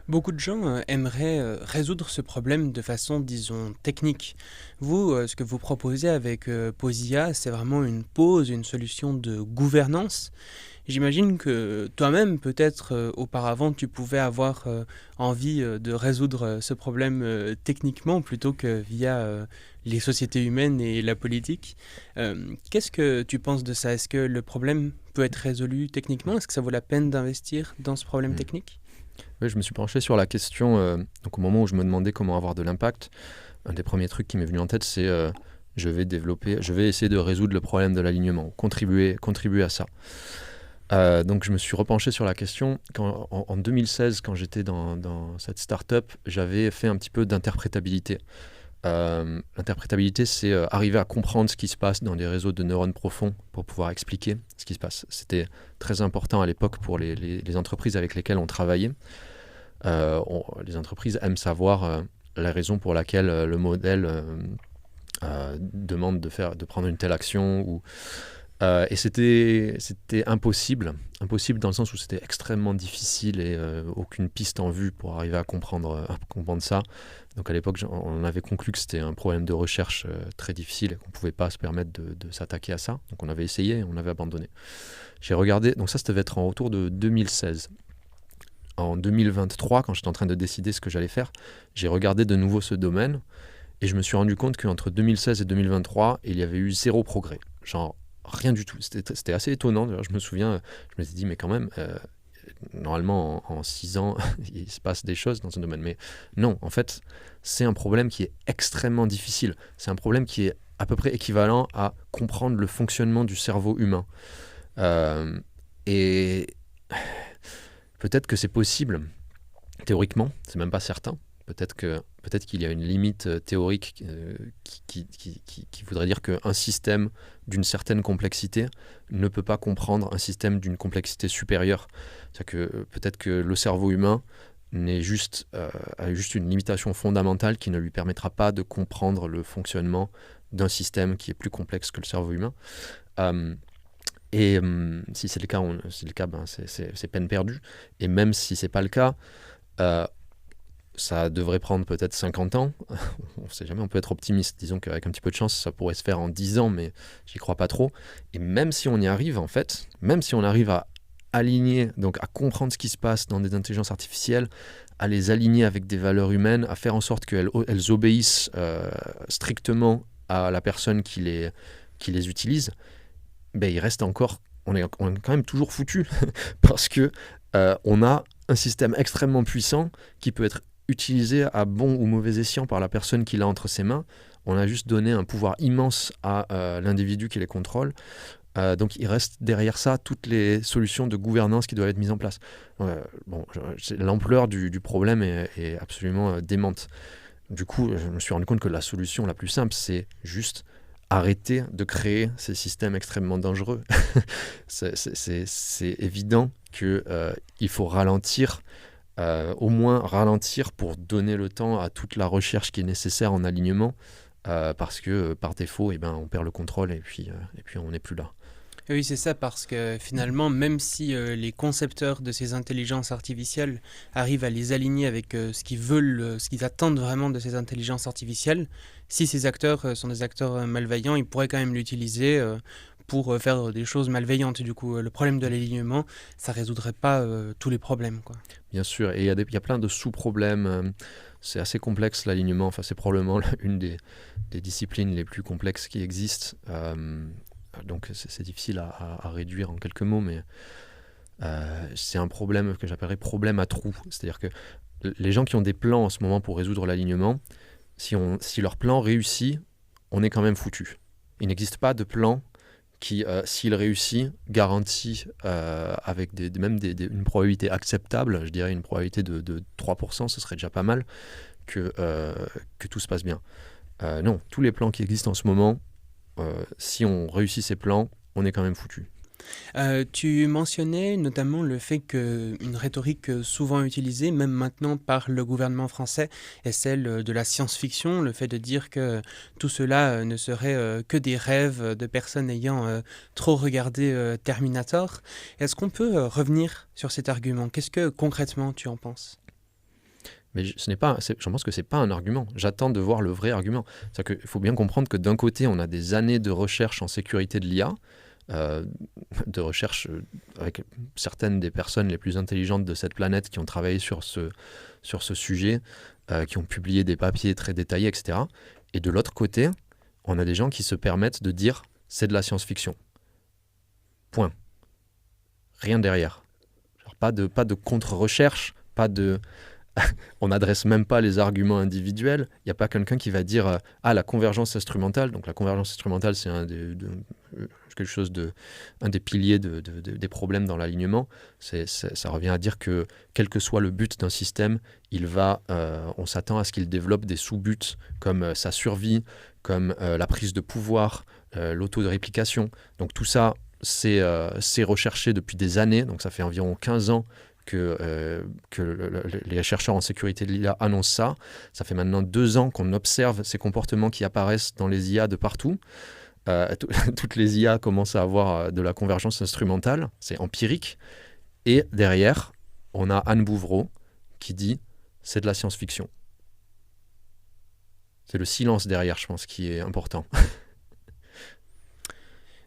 Beaucoup de gens aimeraient résoudre ce problème de façon, disons, technique. Vous, ce que vous proposez avec Posia, c'est vraiment une solution de gouvernance. J'imagine que toi-même, peut-être auparavant, tu pouvais avoir envie de résoudre ce problème techniquement plutôt que via les sociétés humaines et la politique. Qu'est-ce que tu penses de ça? Est-ce que le problème peut être résolu techniquement? Est-ce que ça vaut la peine d'investir dans ce problème Mm. technique? Oui, je me suis penché sur la question, donc au moment où je me demandais comment avoir de l'impact, un des premiers trucs qui m'est venu en tête, c'est je vais essayer de résoudre le problème de l'alignement, contribuer à ça. Donc je me suis repenché sur la question. En 2016, quand j'étais dans cette start-up, j'avais fait un petit peu d'interprétabilité. L'interprétabilité, c'est arriver à comprendre ce qui se passe dans des réseaux de neurones profonds pour pouvoir expliquer ce qui se passe. C'était très important à l'époque pour les entreprises avec lesquelles on travaillait. Les entreprises aiment savoir la raison pour laquelle le modèle demande de prendre une telle action. Et c'était impossible dans le sens où c'était extrêmement difficile et aucune piste en vue pour arriver à comprendre ça. Donc à l'époque, on avait conclu que c'était un problème de recherche très difficile et qu'on ne pouvait pas se permettre de s'attaquer à ça. Donc on avait essayé et on avait abandonné. J'ai regardé, donc ça devait être autour de 2016. En 2023, quand j'étais en train de décider ce que j'allais faire, j'ai regardé de nouveau ce domaine et je me suis rendu compte qu'entre 2016 et 2023, il y avait eu zéro progrès. Genre rien du tout. C'était assez étonnant. D'ailleurs, je me souviens, je me suis dit, mais quand même, normalement, en 6 ans, il se passe des choses dans ce domaine. Mais non, en fait, c'est un problème qui est extrêmement difficile. C'est un problème qui est à peu près équivalent à comprendre le fonctionnement du cerveau humain. Et peut-être que c'est possible, théoriquement, c'est même pas certain. Peut-être qu'il y a une limite théorique qui voudrait dire qu'un système d'une certaine complexité ne peut pas comprendre un système d'une complexité supérieure. C'est-à-dire que peut-être que le cerveau humain a juste une limitation fondamentale qui ne lui permettra pas de comprendre le fonctionnement d'un système qui est plus complexe que le cerveau humain. Si c'est le cas, c'est peine perdue. Et même si c'est pas le cas, ça devrait prendre peut-être 50 ans. On ne sait jamais, on peut être optimiste. Disons qu'avec un petit peu de chance, ça pourrait se faire en 10 ans, mais j'y crois pas trop. Et même si on y arrive, en fait, même si on arrive à aligner, donc à comprendre ce qui se passe dans des intelligences artificielles, à les aligner avec des valeurs humaines, à faire en sorte qu'elles obéissent strictement à la personne qui les utilise, ben, il reste encore... On est quand même toujours foutu parce que on a un système extrêmement puissant qui peut être utilisé à bon ou mauvais escient par la personne qui l'a entre ses mains. On a juste donné un pouvoir immense à l'individu qui les contrôle. Donc il reste derrière ça toutes les solutions de gouvernance qui doivent être mises en place. L'ampleur du problème est absolument démente. Du coup, je me suis rendu compte que la solution la plus simple, c'est juste arrêter de créer ces systèmes extrêmement dangereux. C'est évident qu'il faut ralentir, au moins ralentir pour donner le temps à toute la recherche qui est nécessaire en alignement, parce que par défaut, on perd le contrôle et puis on n'est plus là. Oui, c'est ça, parce que finalement, même si les concepteurs de ces intelligences artificielles arrivent à les aligner avec ce qu'ils veulent, ce qu'ils attendent vraiment de ces intelligences artificielles, si ces acteurs sont des acteurs malveillants, ils pourraient quand même l'utiliser pour faire des choses malveillantes. Du coup, le problème de l'alignement, ça résoudrait pas tous les problèmes, quoi. Bien sûr, et il y a plein de sous-problèmes. C'est assez complexe l'alignement, enfin, c'est probablement une des disciplines les plus complexes qui existent. Donc c'est difficile à réduire en quelques mots, mais c'est un problème que j'appellerais problème à trous. C'est-à-dire que les gens qui ont des plans en ce moment pour résoudre l'alignement, si leur plan réussit, on est quand même foutu. Il n'existe pas de plan qui, s'il réussit, garantit avec une probabilité acceptable, je dirais une probabilité de 3%, ce serait déjà pas mal, que tout se passe bien. Non, tous les plans qui existent en ce moment, si on réussit ces plans, on est quand même foutu. Tu mentionnais notamment le fait qu'une rhétorique souvent utilisée, même maintenant par le gouvernement français, est celle de la science-fiction, le fait de dire que tout cela ne serait que des rêves de personnes ayant trop regardé Terminator. Est-ce qu'on peut revenir sur cet argument? Qu'est-ce que concrètement tu en penses? Mais je pense que c'est pas un argument. J'attends de voir le vrai argument. C'est-à-dire qu'il faut bien comprendre que d'un côté, on a des années de recherche en sécurité de l'IA, euh, de recherche avec certaines des personnes les plus intelligentes de cette planète qui ont travaillé sur ce sujet, qui ont publié des papiers très détaillés, etc. Et de l'autre côté, on a des gens qui se permettent de dire c'est de la science-fiction. Point. Rien derrière. Genre pas de contre-recherche, pas de... On n'adresse même pas les arguments individuels. Il n'y a pas quelqu'un qui va dire la convergence instrumentale. Donc la convergence instrumentale, c'est un des piliers des problèmes dans l'alignement. Ça revient à dire que quel que soit le but d'un système, on s'attend à ce qu'il développe des sous-buts comme sa survie, comme la prise de pouvoir, l'auto-réplication. Donc tout ça, c'est recherché depuis des années. Donc ça fait environ 15 ans que les chercheurs en sécurité de l'IA annoncent ça. Ça fait maintenant 2 ans qu'on observe ces comportements qui apparaissent dans les IA de partout. Toutes les IA commencent à avoir de la convergence instrumentale, c'est empirique. Et derrière, on a Anne Bouvreau qui dit « c'est de la science-fiction ». C'est le silence derrière, je pense, qui est important.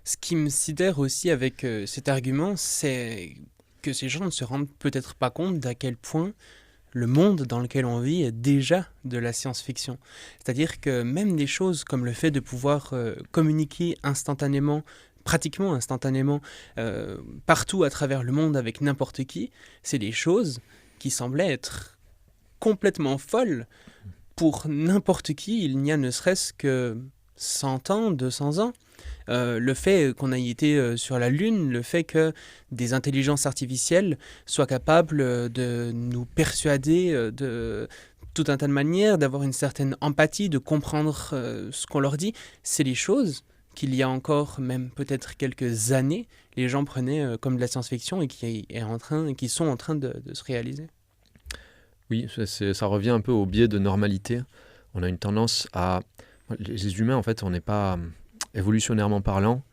Ce qui me sidère aussi avec cet argument, c'est que ces gens ne se rendent peut-être pas compte d'à quel point le monde dans lequel on vit est déjà de la science-fiction. C'est-à-dire que même des choses comme le fait de pouvoir communiquer instantanément, pratiquement instantanément, partout à travers le monde avec n'importe qui, c'est des choses qui semblaient être complètement folles. Pour n'importe qui, il n'y a ne serait-ce que 100 ans, 200 ans. Le fait qu'on ait été sur la Lune, le fait que des intelligences artificielles soient capables de nous persuader de tout un tas de manières, d'avoir une certaine empathie, de comprendre ce qu'on leur dit, c'est des choses qu'il y a encore même peut-être quelques années, les gens prenaient comme de la science-fiction et qui sont en train de se réaliser. Oui, ça revient un peu au biais de normalité. On a une tendance à... Les humains, en fait, on n'est pas... Évolutionnairement parlant,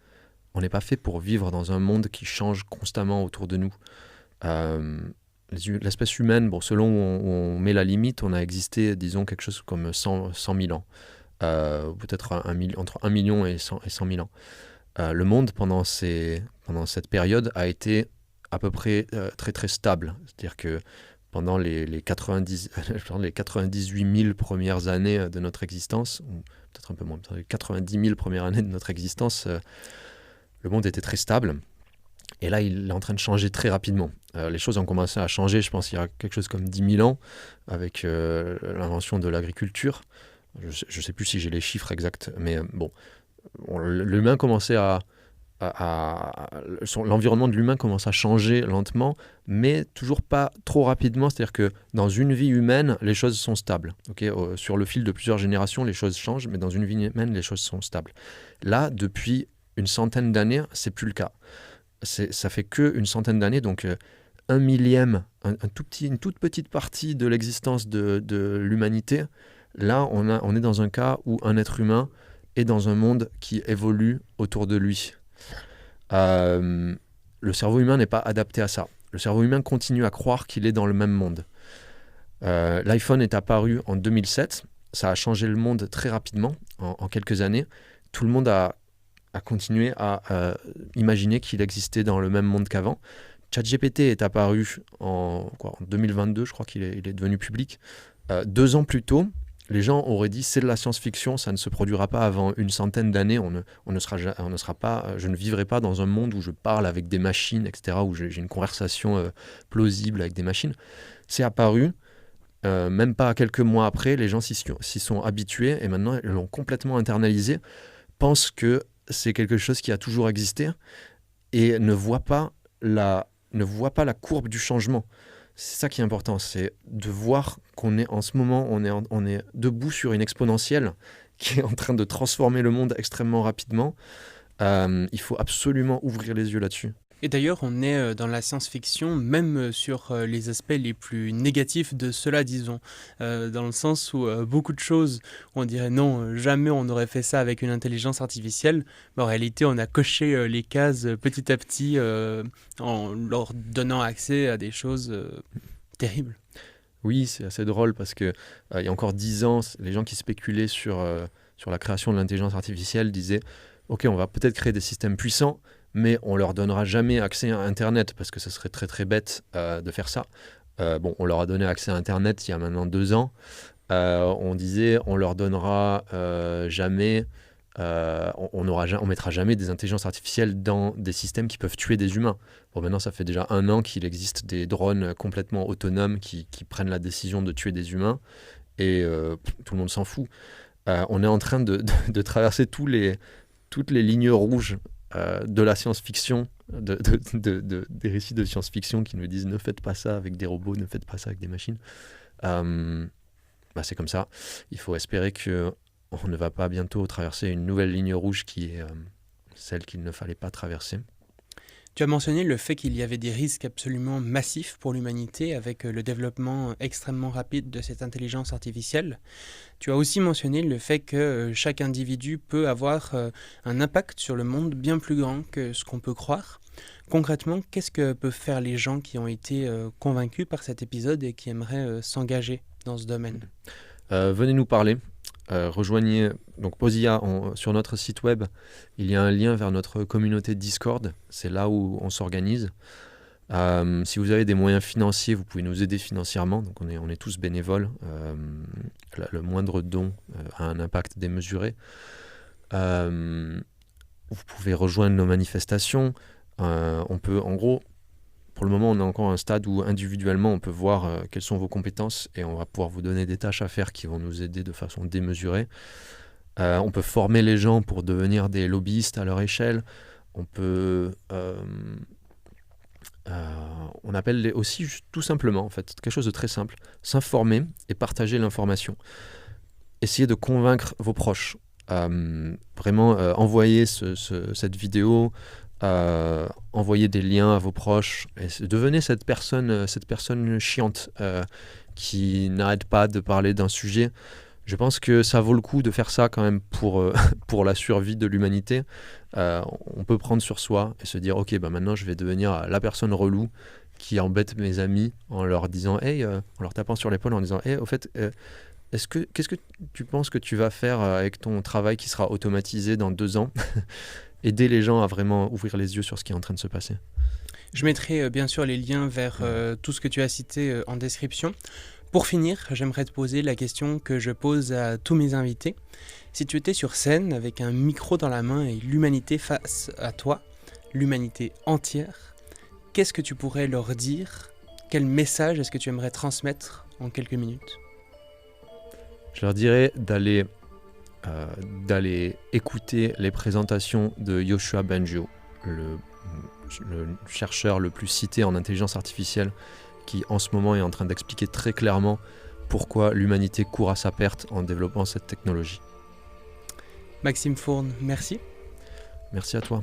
on n'est pas fait pour vivre dans un monde qui change constamment autour de nous. L'espèce humaine, selon où on met la limite, on a existé, disons, quelque chose comme 100 000 ans. Peut-être entre 1 million et 100 000 ans. Le monde, pendant cette période, a été à peu près très très stable. C'est-à-dire que pendant les 98 000 premières années de notre existence, ou peut-être un peu moins, les 90 000 premières années de notre existence, le monde était très stable. Et là, il est en train de changer très rapidement. Les choses ont commencé à changer, je pense, il y a quelque chose comme 10 000 ans, avec l'invention de l'agriculture. Je ne sais plus si j'ai les chiffres exacts, mais l'humain commençait l'environnement de l'humain commence à changer lentement, mais toujours pas trop rapidement. C'est-à-dire que dans une vie humaine, les choses sont stables. Sur le fil de plusieurs générations, les choses changent, mais dans une vie humaine, les choses sont stables. Là, depuis une centaine d'années, c'est plus le cas. Ça fait qu'une centaine d'années, donc un millième, une toute petite partie de l'existence de l'humanité. Là, on est dans un cas où un être humain est dans un monde qui évolue autour de lui. Le cerveau humain n'est pas adapté à ça. Le cerveau humain continue à croire qu'il est dans le même monde. L'iPhone est apparu en 2007. Ça a changé le monde très rapidement, en quelques années. Tout le monde a continué à imaginer qu'il existait dans le même monde qu'avant. ChatGPT est apparu en 2022, je crois qu'il est devenu public. 2 ans plus tôt, les gens auraient dit c'est de la science-fiction, ça ne se produira pas avant une centaine d'années, je ne vivrai pas dans un monde où je parle avec des machines, etc., où j'ai une conversation plausible avec des machines. C'est apparu, même pas quelques mois après, les gens s'y sont habitués et maintenant ils l'ont complètement internalisé, pensent que c'est quelque chose qui a toujours existé et ne voient pas la courbe du changement. C'est ça qui est important, c'est de voir qu'on est en ce moment, on est debout sur une exponentielle qui est en train de transformer le monde extrêmement rapidement. Il faut absolument ouvrir les yeux là-dessus. Et d'ailleurs, on est dans la science-fiction, même sur les aspects les plus négatifs de cela, disons. Dans le sens où beaucoup de choses, on dirait non, jamais on n'aurait fait ça avec une intelligence artificielle. Mais en réalité, on a coché les cases petit à petit en leur donnant accès à des choses terribles. Oui, c'est assez drôle parce qu'il y a encore 10 ans, les gens qui spéculaient sur la création de l'intelligence artificielle disaient « Ok, on va peut-être créer des systèmes puissants, mais on leur donnera jamais accès à Internet parce que ce serait très très bête de faire ça. Bon, on leur a donné accès à Internet il y a maintenant 2 ans. On disait on leur donnera jamais, on mettra jamais des intelligences artificielles dans des systèmes qui peuvent tuer des humains. Bon, maintenant ça fait déjà 1 an qu'il existe des drones complètement autonomes qui prennent la décision de tuer des humains et tout le monde s'en fout. On est en train de traverser toutes les lignes rouges de la science-fiction, des récits de science-fiction qui nous disent ne faites pas ça avec des robots, ne faites pas ça avec des machines. C'est comme ça. Il faut espérer qu'on ne va pas bientôt traverser une nouvelle ligne rouge qui est celle qu'il ne fallait pas traverser. Tu as mentionné le fait qu'il y avait des risques absolument massifs pour l'humanité avec le développement extrêmement rapide de cette intelligence artificielle. Tu as aussi mentionné le fait que chaque individu peut avoir un impact sur le monde bien plus grand que ce qu'on peut croire. Concrètement, qu'est-ce que peuvent faire les gens qui ont été convaincus par cet épisode et qui aimeraient s'engager dans ce domaine ? Venez nous parler. Rejoignez donc Posia sur notre site web. Il y a un lien vers notre communauté Discord. C'est là où on s'organise. Si vous avez des moyens financiers, vous pouvez nous aider financièrement. Donc on est tous bénévoles. Le moindre don a un impact démesuré. Vous pouvez rejoindre nos manifestations. On peut, en gros, pour le moment, on est encore à un stade où individuellement, on peut voir quelles sont vos compétences et on va pouvoir vous donner des tâches à faire qui vont nous aider de façon démesurée. On peut former les gens pour devenir des lobbyistes à leur échelle. On peut... on appelle aussi tout simplement, en fait, quelque chose de très simple, s'informer et partager l'information. Essayez de convaincre vos proches. Vraiment, envoyez cette vidéo, envoyez des liens à vos proches et devenez cette personne chiante qui n'arrête pas de parler d'un sujet. Je pense que ça vaut le coup de faire ça quand même pour la survie de l'humanité. On peut prendre sur soi et se dire ok, maintenant je vais devenir la personne relou qui embête mes amis en leur disant en leur tapant sur l'épaule en disant au fait qu'est-ce que tu penses que tu vas faire avec ton travail qui sera automatisé dans 2 ans? Aider les gens à vraiment ouvrir les yeux sur ce qui est en train de se passer. Je mettrai bien sûr les liens vers tout ce que tu as cité en description. Pour finir, j'aimerais te poser la question que je pose à tous mes invités. Si tu étais sur scène avec un micro dans la main et l'humanité face à toi, l'humanité entière, qu'est-ce que tu pourrais leur dire? Quel message est-ce que tu aimerais transmettre en quelques minutes? Je leur dirais d'aller écouter les présentations de Yoshua Bengio, le chercheur le plus cité en intelligence artificielle, qui en ce moment est en train d'expliquer très clairement pourquoi l'humanité court à sa perte en développant cette technologie. Maxime Fourne, merci. Merci à toi.